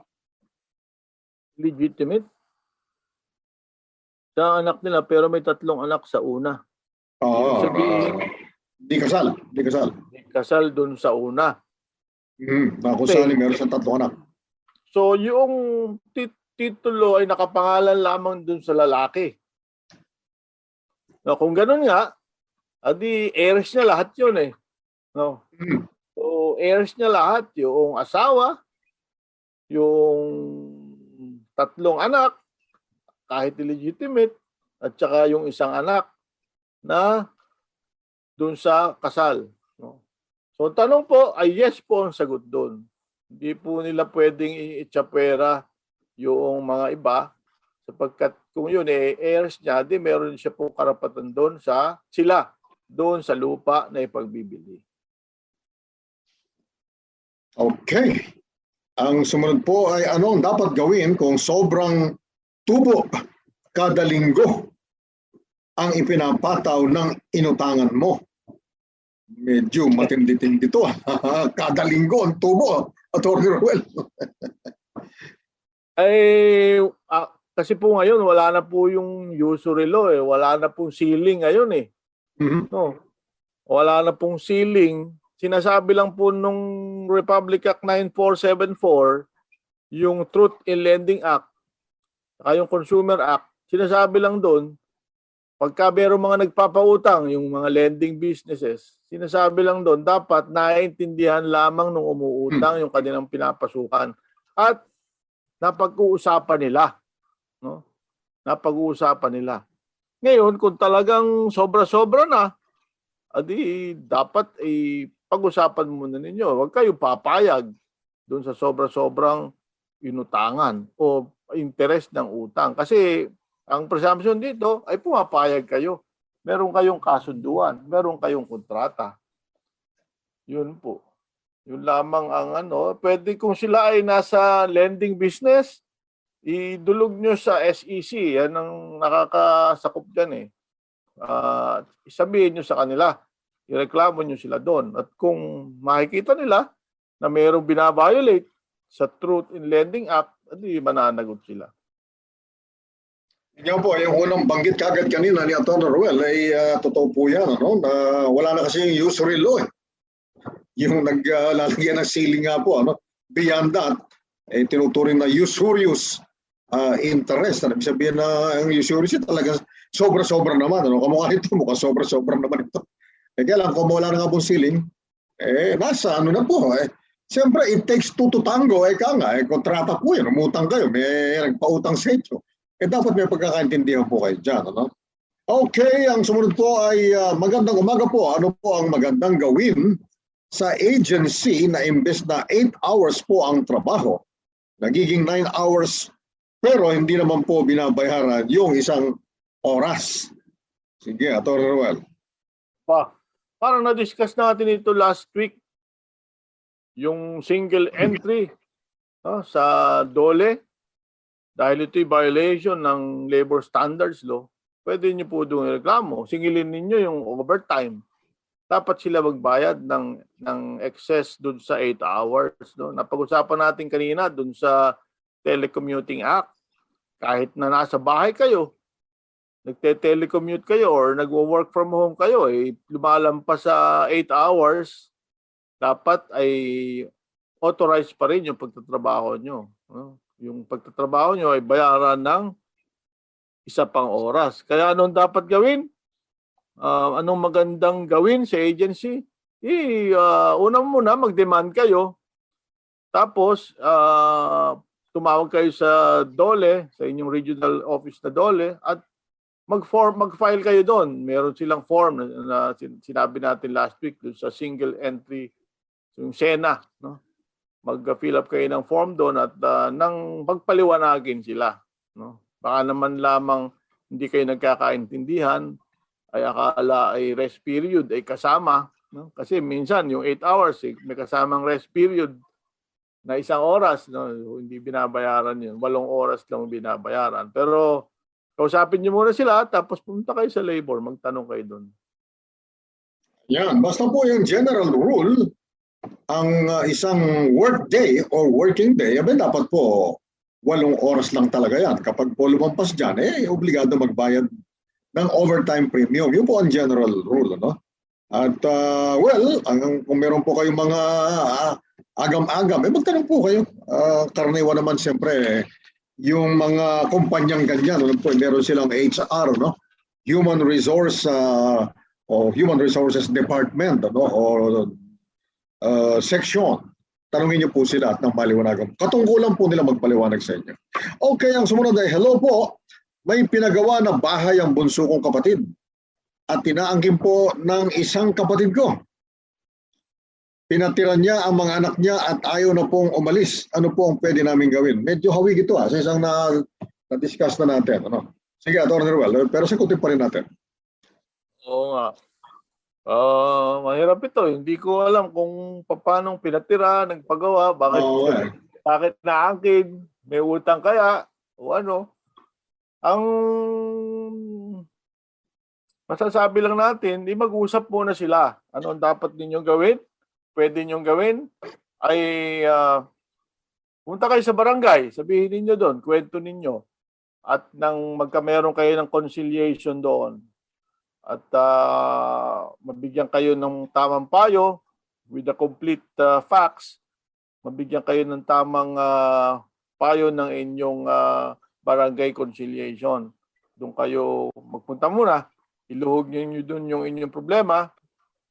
Speaker 4: Legitimate? Sa anak nila pero may 3 anak sa una. Sabihin,
Speaker 2: di kasal.
Speaker 4: Di kasal dun sa una.
Speaker 2: Nakusali, meron siyang 3 anak.
Speaker 4: So yung titulo ay nakapangalan lamang dun sa lalaki. No, kung ganun nga, adi heirs niya lahat yun eh. No? So heirs niya lahat, yung asawa, yung 3 anak, kahit illegitimate, at saka yung isang anak na dun sa kasal. No? So tanong po ay yes po ang sagot doon. Hindi po nila pwedeng i-chapera yung mga iba sapagkat kung yun heirs niya, di meron siya po karapatan doon sa lupa na ipagbibili.
Speaker 2: Okay. Ang sumunod po ay anong dapat gawin kung sobrang tubo kada linggo ang ipinapataw ng inutangan mo? Medyo matindi-tindi to. Kada linggo ang tubo. Atty. Roel.
Speaker 4: Kasi po ngayon wala na po yung usury law eh. Wala na pong ceiling ngayon eh.
Speaker 2: Mhm.
Speaker 4: No? Wala na pong ceiling. Sinasabi lang po nung Republic Act 9474, yung Truth in Lending Act, saka yung Consumer Act, sinasabi lang doon, pagka mayroong mga nagpapautang, yung mga lending businesses, sinasabi lang doon, dapat naiintindihan lamang nung umuutang yung kanilang pinapasukan. At napag-uusapan nila. No? Napag-uusapan nila. Ngayon, kung talagang sobra-sobra na, adi dapat pag-usapan muna ninyo. Huwag kayo papayag doon sa sobra-sobrang inutangan o interest ng utang. Kasi ang presumption dito ay pumapayag kayo. Meron kayong kasunduan, meron kayong kontrata. Yun po. Yun lamang ang pwede kung sila ay nasa lending business, idulog nyo sa SEC. Yan ang nakakasakop dyan eh. Isabihin nyo sa kanila, ireklamo nyo sila doon. At kung makikita nila na mayroong binabiolate sa Truth in Lending Act, hindi mananagot sila.
Speaker 2: Yan po, yung unang banggit kagad kanina ni Atty. Ruel ay totoo po yan, na wala na kasi yung usury law. Yung naglalagyan ng ceiling nga po, beyond that, tinuturing na usurious interest. Ibig sabihin na ang usurious talaga sobra-sobra naman. Kamukha nito, mukhang sobra-sobra naman ito. Kaya lang, kung wala na nga pong ceiling, nasa na po. Siyempre, it takes two to tango. Kontrata po yan. Umutang kayo, may nagpautang sa inyo. Dapat may pagkakaintindihan po kayo dyan. Okay, ang sumunod po ay magandang umaga po. Ano po ang magandang gawin sa agency na imbes na 8 hours po ang trabaho, nagiging 9 hours, pero hindi naman po binabayaran yung isang oras? Sige, Atty. Ruel.
Speaker 4: Parang na-discuss natin ito last week, yung single entry sa DOLE. Dahil ito'y violation ng labor standards law, pwede niyo po doon reklamo. Singilin ninyo yung overtime. Dapat sila magbayad ng excess doon sa 8 hours. No? Napag-usapan natin kanina doon sa Telecommuting Act. Kahit na nasa bahay kayo, nagte-telecommute kayo or nagwo-work from home kayo, lumalampas sa 8 hours, dapat ay authorized pa rin yung pagtatrabaho nyo. No? Yung pagtatrabaho nyo ay bayaran ng isa pang oras. Kaya anong dapat gawin? Anong magandang gawin sa agency? Una muna, mag-demand kayo. Tapos, tumawag kayo sa DOLE, sa inyong regional office na DOLE, at mag-file kayo doon. Meron silang form na sinabi natin last week doon sa single entry, yung SENA, no? Mag-fill up kayo ng form doon at nang magpaliwanagin sila. No? Baka naman lamang hindi kayo nagkakaintindihan, ay akala ay rest period ay kasama. No? Kasi minsan yung 8 hours, may kasamang rest period na 1 oras. No? Hindi binabayaran yun. 8 oras lang binabayaran. Pero kausapin niyo muna sila, tapos pumunta kayo sa labor, magtanong kayo doon.
Speaker 2: Yan, basta po yung general rule, ang isang work day or working day, dapat po 8 oras lang talaga yan. Kapag po lumampas dyan, obligado magbayad ng overtime premium. Yun po ang general rule. At kung meron po kayong mga agam-agam, magtanong po kayo. Karaniwan naman siyempre, yung mga kumpanyang ganyan, meron silang HR, Human Resource o Human Resources Department, o section. Tanungin niyo po sila at nang maliwanagan. Katungkulan po nila magpaliwanag sa inyo. Okay, ang sumunod ay, hello po. May pinagawa na bahay ang bunso kong kapatid at tinaangkin po ng isang kapatid ko. Pinatiran niya ang mga anak niya at ayaw na pong umalis. Ano po ang pwede namin gawin? Medyo hawig ito sa isang na-discuss na natin. Sige, Atty. Ruel, pero sagutin pa rin natin.
Speaker 4: Oo nga. Mahirap ito. Hindi ko alam kung paano pinatira, nagpagawa, bakit naangkin, may utang kaya, o ano. Ang masasabi lang natin, mag-usap muna sila. Ano ang dapat ninyong gawin? Pwede ninyong gawin ay punta kayo sa barangay, sabihin ninyo doon, kwento ninyo. At nang meron kayo ng conciliation doon, at mabigyan kayo ng tamang payo with the complete facts, mabigyan kayo ng tamang payo ng inyong barangay conciliation. Doon kayo magpunta muna, iluhog niyo doon yung inyong problema,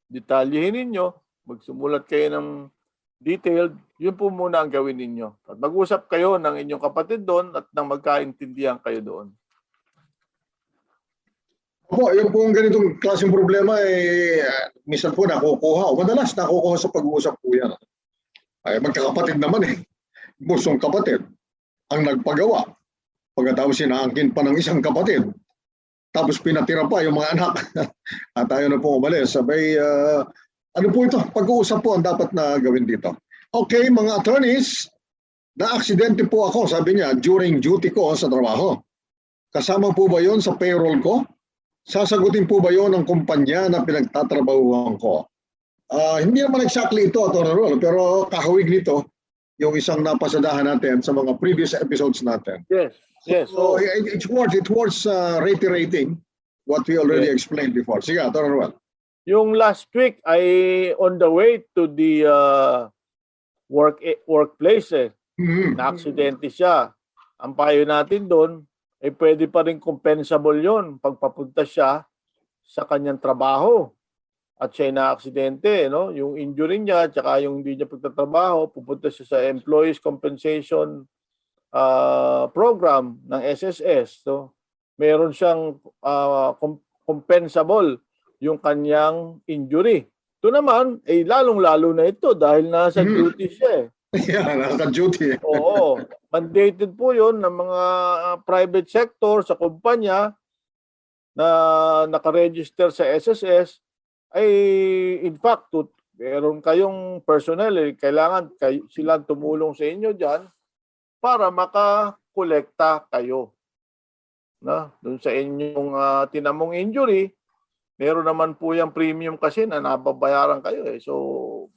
Speaker 4: detalyehin ninyo, magsumulat kayo ng detailed, yun po muna ang gawin ninyo. At mag-usap kayo ng inyong kapatid doon at nang magkaintindihan kayo doon.
Speaker 2: Opo, yung pong ganitong klaseng problema minsan po nakukuha o madalas nakukuha sa pag-uusap po yan. Ay magkakapatid naman busong kapatid ang nagpagawa. Pagkatapos sinaangkin pa ng isang kapatid. Tapos pinatira pa yung mga anak. At ayaw na po umalis. Sabay, ano po ito? Pag-uusap po ang dapat na gawin dito. Okay, mga attorneys, na-aksidente po ako, sabi niya, during duty ko sa trabaho. Kasama po ba yon sa payroll ko? Sasagutin po ba yon ng kumpanya na pinagtatrabahuhan ko? Hindi naman exactly ito, Atty. Rol, pero kahawig nito yung isang napasadahan natin sa mga previous episodes natin.
Speaker 4: Yes, yes.
Speaker 2: So, it's worth reiterating what we already explained before. Sige, Atty. Rol.
Speaker 4: Yung last week ay on the way to the workplace na-aksidente siya. Ang payo natin doon ay pwede pa rin compensable yon pagpapunta siya sa kanyang trabaho at siya ay na-aksidente, no? Yung injury niya at saka yung hindi niya pagtatrabaho, pupunta siya sa Employees Compensation Program ng SSS. So, meron siyang compensable yung kanyang injury. Ito naman, ay lalong-lalo na ito dahil nasa duty siya.
Speaker 2: Yeah, naka-duty.
Speaker 4: Oo. Mandated po yun ng mga private sector sa kumpanya na nakaregister sa SSS ay in fact, meron kayong personnel, kailangan silang tumulong sa inyo dyan para makakolekta kayo. Na, dun sa inyong tinamong injury, meron naman po yung premium kasi na nababayaran kayo. So,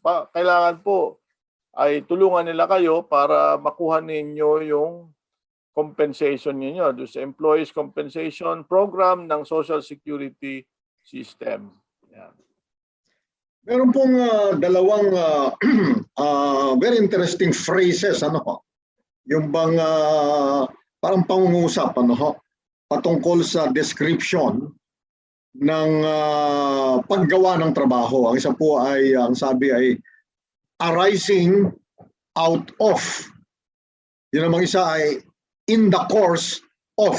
Speaker 4: kailangan po ay tulungan nila kayo para makuha ninyo yung compensation ninyo doon sa Employees Compensation Program ng Social Security System. Yan.
Speaker 2: Meron pong dalawang very interesting phrases, yung bang parang pangungusap, patungkol sa description ng paggawa ng trabaho. Ang isa po ay, ang sabi ay, arising out of. Yun namang isa ay in the course of.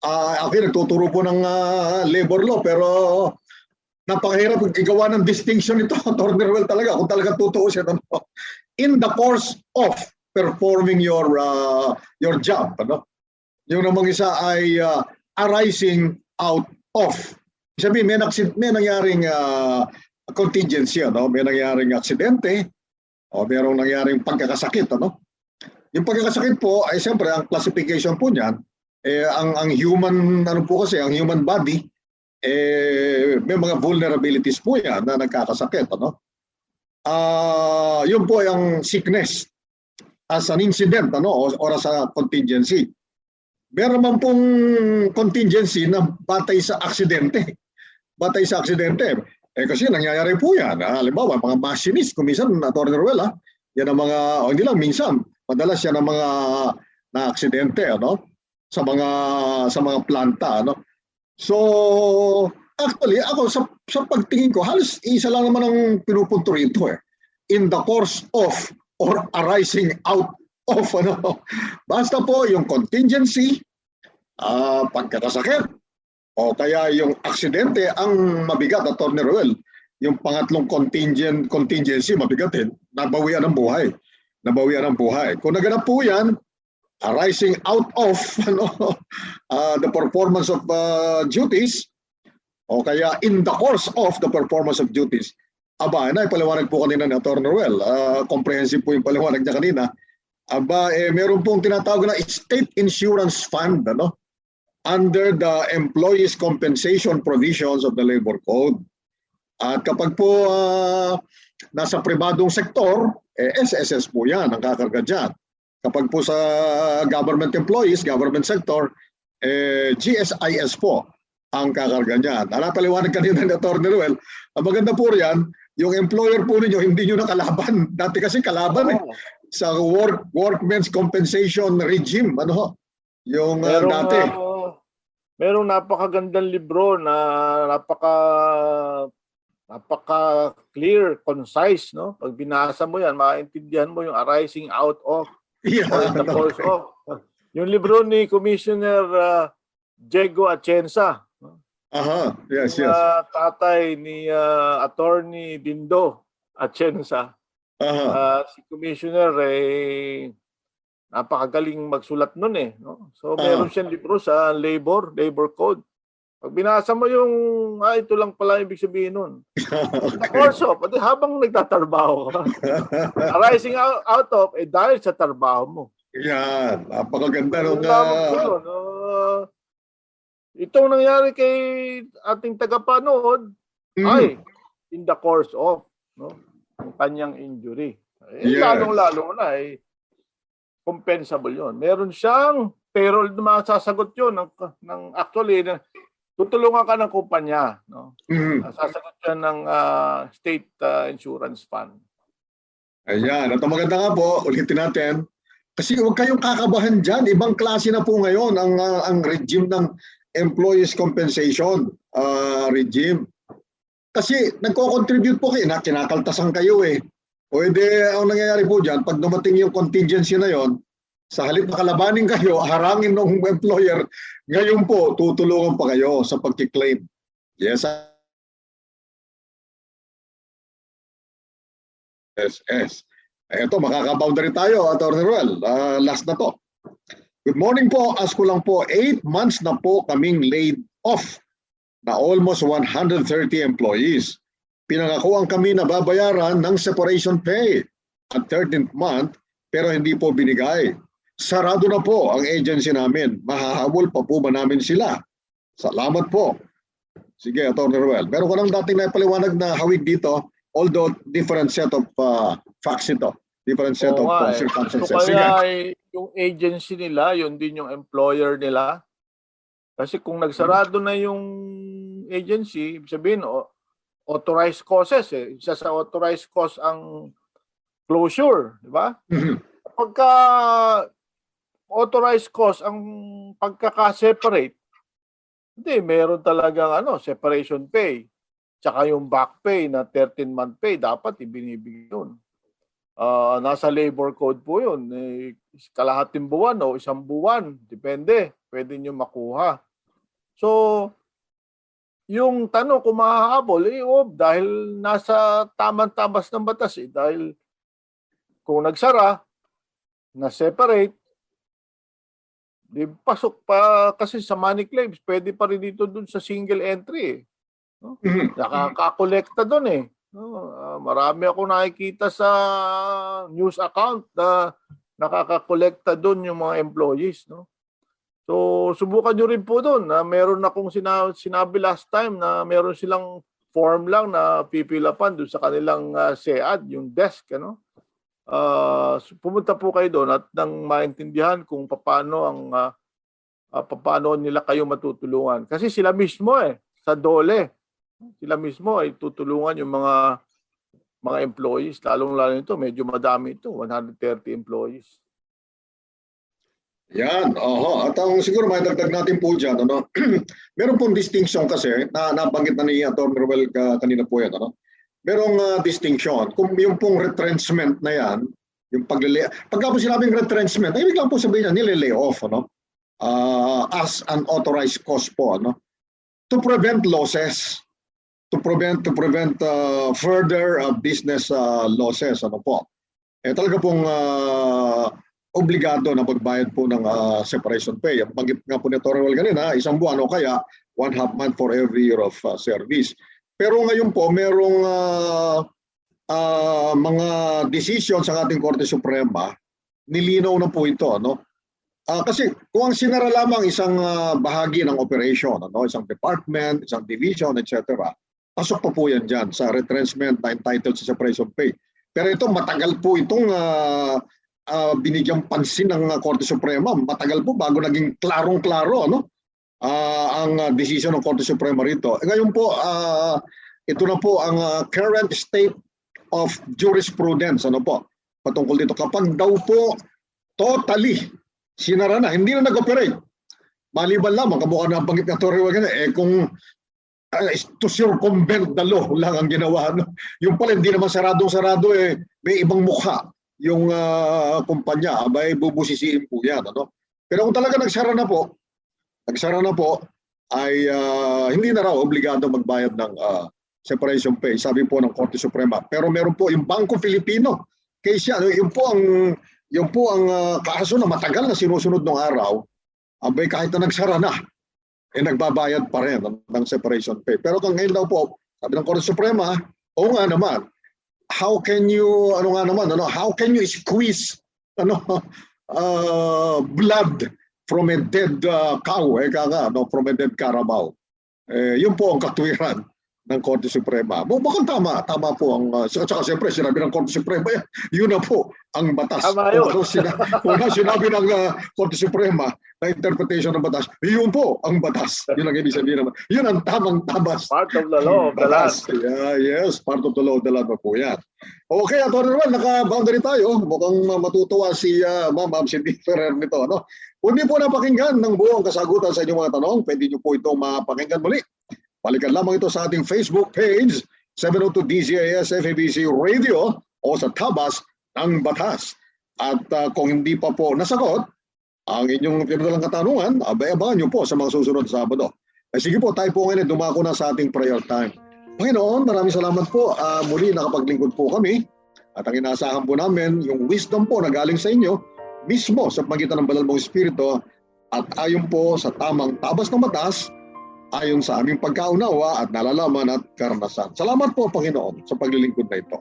Speaker 2: Ako nagtuturo po ng labor law pero napakahirap igawa ng distinction ito. Attorney Ruel talaga, kung talaga totoo siya. In the course of performing your job. Yung namang isa ay arising out of. Sabihin, may nangyaring contingency, may nangyaring aksidente o mayroong nangyaring pagkakasakit. Yung pagkakasakit po ay siyempre ang classification po niyan, ang human, ang human body, may mga vulnerabilities po yan na nagkakasakit. Yun po ay ang sickness as an incident or as a contingency. Meron naman pong contingency na batay sa aksidente. Batay sa aksidente. Kasi nangyayari po yan. Halimbawa, mga machinist, kuminsan, Atty. Ruel, yan ang mga, hindi lang minsan, madalas yan ang mga na-aksidente, sa mga planta, So, actually, ako sa pagtingin ko, halos isa lang naman ang pinupunto rito, in the course of or arising out of, Basta po yung contingency, pagkakasakit, o kaya yung aksidente ang mabigat, Atty. Ruel. Yung pangatlong contingency, mabigatin, nabawian ng buhay. Nabawian ng buhay. Kung naganap po yan, arising out of the performance of duties, o kaya in the course of the performance of duties. Paliwanag po kanina ni Atty. Ruel. Comprehensive po yung paliwanag niya kanina. Meron pong tinatawag na state insurance fund, under the employees compensation provisions of the labor code. At kapag po nasa pribadong sektor, SSS po yan, ang kakarga dyan. Kapag po sa government employees, government sector, GSIS po ang kakarga niyan. Napaliwanag kanina ni Atty. Ruel, ang maganda po riyan, yung employer po ninyo, hindi nyo na kalaban. Dati kasi kalaban sa workmen's compensation regime. Ano ho? Yung dati.
Speaker 4: Merong napakagandang libro na napaka clear, concise, no? Pag binasa mo yan, maintindihan mo yung arising out of or in the course of. Yung libro ni Commissioner Diego Atienza.
Speaker 2: Aha, yes.
Speaker 4: Tatay ni Attorney Dindo Atienza. Si Commissioner napakagaling magsulat nun no? So meron siyang libro sa labor code. Pag binasa mo yung ito lang pala ibig sabihin nun. The course of, habang nagtatrabaho ka. Arising out of, dahil sa trabaho mo.
Speaker 2: Yan, napakaganda nung
Speaker 4: itong nangyari kay ating tagapanood ay in the course of, no, ang kanyang injury. Lalong-lalo na compensable yon. Meron siyang payroll na masasagot yun ng actually tutulungan ka ng kumpanya, no? Sasagot yan ng state insurance fund.
Speaker 2: Ayan, at ang maganda nga po, ulitin natin, kasi huwag kayong kakabahan dyan. Ibang klase na po ngayon ang regime ng employees compensation regime. Kasi nagko-contribute po kayo, kinakaltasan kayo Pwede, ang nangyayari po dyan, pag dumating yung contingency na yon, sa halip na kalabanin kayo, harangin ng employer, ngayon po, tutulungan pa kayo sa pagkiklaim. Yes. Ito, makaka-boundary tayo, Atty. Ruel. Last na to. Good morning po. Ask ko lang po, 8 months na po kaming laid off na almost 130 employees. Pinangakuan kami na babayaran ng separation pay at 13th month pero hindi po binigay. Sarado na po ang agency namin. Mahahabol pa po ba namin sila? Salamat po. Sige, Atty. Ruel. Meron ko nang dating naipaliwanag na hawig dito, although different set of facts ito. Different set of circumstances.
Speaker 4: So kaya yung agency nila, yun din yung employer nila. Kasi kung nagsarado na yung agency, ibig sabihin, authorized causes. Isa sa authorized cause ang closure, di ba? Pagka authorized cause ang pagkaka-separate, hindi, meron talagang separation pay. Tsaka yung back pay na 13-month pay, dapat ibinibigay yun. Nasa labor code po yun. Kalahating buwan o isang buwan, depende. Pwede nyo makuha. So, yung tanong kung mahahabol, dahil nasa tamang-tamas ng batas dahil kung nagsara, na-separate, di pasok pa kasi sa money claims, pwede pa rin dito dun sa single entry. No? Nakaka-collecta dun marami ako nakikita sa news account na nakaka-collecta dun yung mga employees. No? So, subukan nyo rin po doon na meron akong sinabi last time na meron silang form lang na pipilapan doon sa kanilang SEAD, yung desk. Pumunta po kayo doon at nang maintindihan kung paano nila kayo matutulungan. Kasi sila mismo sa DOLE, sila mismo ay tutulungan yung mga employees. Lalong-lalo nito, medyo madami ito, 130 employees.
Speaker 2: Yan, at ang siguro maidagdag natin po dyan, meron pong distinction kasi, nabanggit na ni Atty. Ruel kanina po yan, merong distinction. Kung yung pong retrenchment na yan, yung pagka po sinabing retrenchment, ibig lang po sabihin niya, nililay off, as an authorized cause po, to prevent losses, to prevent further business losses, talaga pong obligado na magbayad po ng separation pay. Ang banggit nga po ni Atty. Ruel kanina, isang buwan o kaya 1/2 month for every year of service. Pero ngayon po, merong mga decision sa ating Korte Suprema, nilinaw na po ito. Kasi kung ang sinara lamang isang bahagi ng operation, isang department, isang division, etc., pasok pa po yan dyan sa retrenchment na entitled sa separation pay. Pero ito, matagal po itong binigyang pansin ng Korte Suprema. Matagal po bago naging klarong-klaro ang desisyon ng Korte Suprema rito. Ngayon po, ito na po ang current state of jurisprudence. Ano po? Patungkol dito. Kapag daw po totally sinara na, hindi na nag-operate. Maliban lamang, kamukha na ang panggit na Torre Wagan, kung to circumvent the law lang ang ginawa. No? Yung pala, hindi naman saradong-sarado, may ibang mukha yung kumpanya, may bubusisiin po yan. Ano? Pero kung talaga nagsara na po, ay hindi na raw obligado magbayad ng separation pay, sabi po ng Korte Suprema. Pero meron po yung Bangko Filipino case yan. Yung po ang kaso na matagal na sinusunod ng araw, abay kahit na nagsara na, nagbabayad pa rin ng separation pay. Pero kung ngayon daw po, sabi ng Korte Suprema, oo nga naman, how can you squeeze blood from a dead cow, from a dead carabao. Yun po ang katwiran ng Korte Suprema. Mukhang tama po ang, saka siyempre sinabi ng Korte Suprema, yun na po ang batas. Kung sinabi ng Korte Suprema na interpretation ng batas, yun po ang batas. Yun ang ibig sabihin naman. Yun ang tamang tabas.
Speaker 4: Part of the law of the land.
Speaker 2: Yes, part of the law of the land po yan. Okay, Atty. Ruel, naka-boundary tayo. Mukhang matutuwa si Ma'am Cindy Ferrer nito. Ano? Kung di po napakinggan ng buong kasagutan sa inyong mga tanong, pwede nyo po itong mapakinggan muli. Balikan lamang ito sa ating Facebook page, 702 DZAS FEBC Radio o sa Tabas ng Batas. At kung hindi pa po nasagot ang inyong pinadalang katanungan, abangan nyo po sa mga susunod na Sabado. Sige po, tayo po ngayon dumako na sa ating prayer time. Panginoon, maraming salamat po. Muli nakapaglingkod po kami at ang inaasahan po namin, yung wisdom po na galing sa inyo, mismo sa pagitan ng banal mong Espiritu at ayon po sa tamang tabas ng batas, ayon sa aming pagkaunawa at nalalaman at karanasan. Salamat po, Panginoon, sa paglilingkod na ito.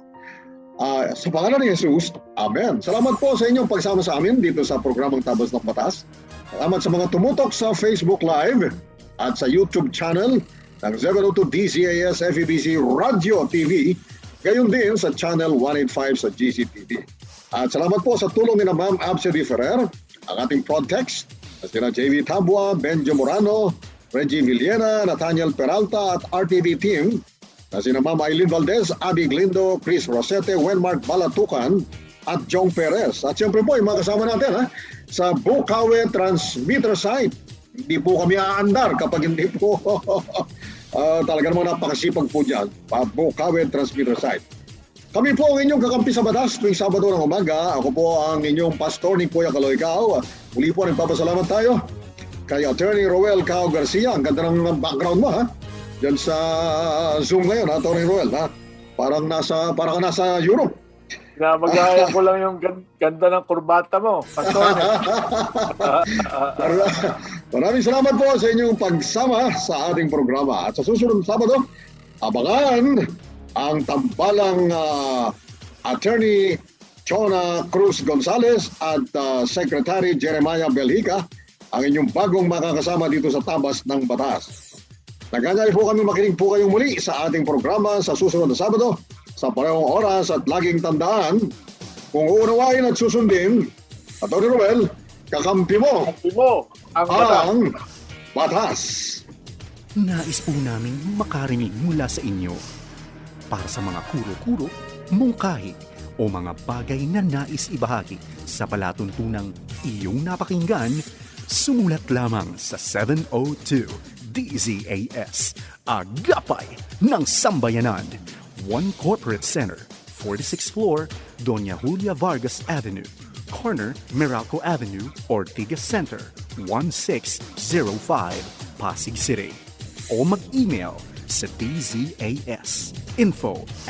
Speaker 2: Sa pangalan ni Jesus, Amen. Salamat po sa inyong pagsama sa amin dito sa programang Tabas ng Batas. Salamat sa mga tumutok sa Facebook Live at sa YouTube channel ng 702 DZAS FEBC Radio TV, gayon din sa channel 185 sa GCTV. At salamat po sa tulong ni na Ma'am Absedy Ferrer, ang ating ProdText, at sina JV Tabua, Benjo Morano, Reggie Villena, Nathaniel Peralta at RTV team na sina Ma'am Aileen Valdez, Abby Glindo, Chris Rosete, Wenmark Balatukan at Jong Perez. At siyempre po, yung mga kasama natin sa Bukawe Transmitter Site. Hindi po kami aandar kapag hindi po talaga naman napakasipag po dyan. Bukawe Transmitter Site. Kami po ang inyong kakampi sa batas tuwing Sabado ng umaga. Ako po ang inyong pastor ni Kuya Kaloy-Cao. Muli po nagpapasalamat tayo kay Attorney Roel Cao Garcia. Ang ganda ng background mo diyan sa Zoom ngayon, Attorney Roel. Parang ka nasa Europe.
Speaker 4: Magaya ko lang yung ganda ng kurbata mo, pastor.
Speaker 2: Maraming salamat po sa inyong pagsama sa ating programa. At sa susunod na Sabado, abangan ang tambalang Attorney Chona Cruz Gonzalez at Secretary Jeremiah Belhica, ang inyong bagong makakasama dito sa Tabas ng Batas. Naganyay po kami makinig po kayong muli sa ating programa sa susunod na Sabado sa parehong oras at laging tandaan, kung uunawain at susundin, Atty. Roel, kakampi mo ang batas.
Speaker 1: Nais po namin makarinig mula sa inyo para sa mga kuro-kuro, mungkahi o mga bagay na nais ibahagi sa palatuntunang iyong napakinggan. Sumulat lamang sa 702 DZAS, Agapay ng Sambayanan, 1 Corporate Center, 46th floor, Doña Julia Vargas Avenue, corner Meralco Avenue, Ortigas Center, 1605, Pasig City. O mag-email sa dzas info@febc.ph.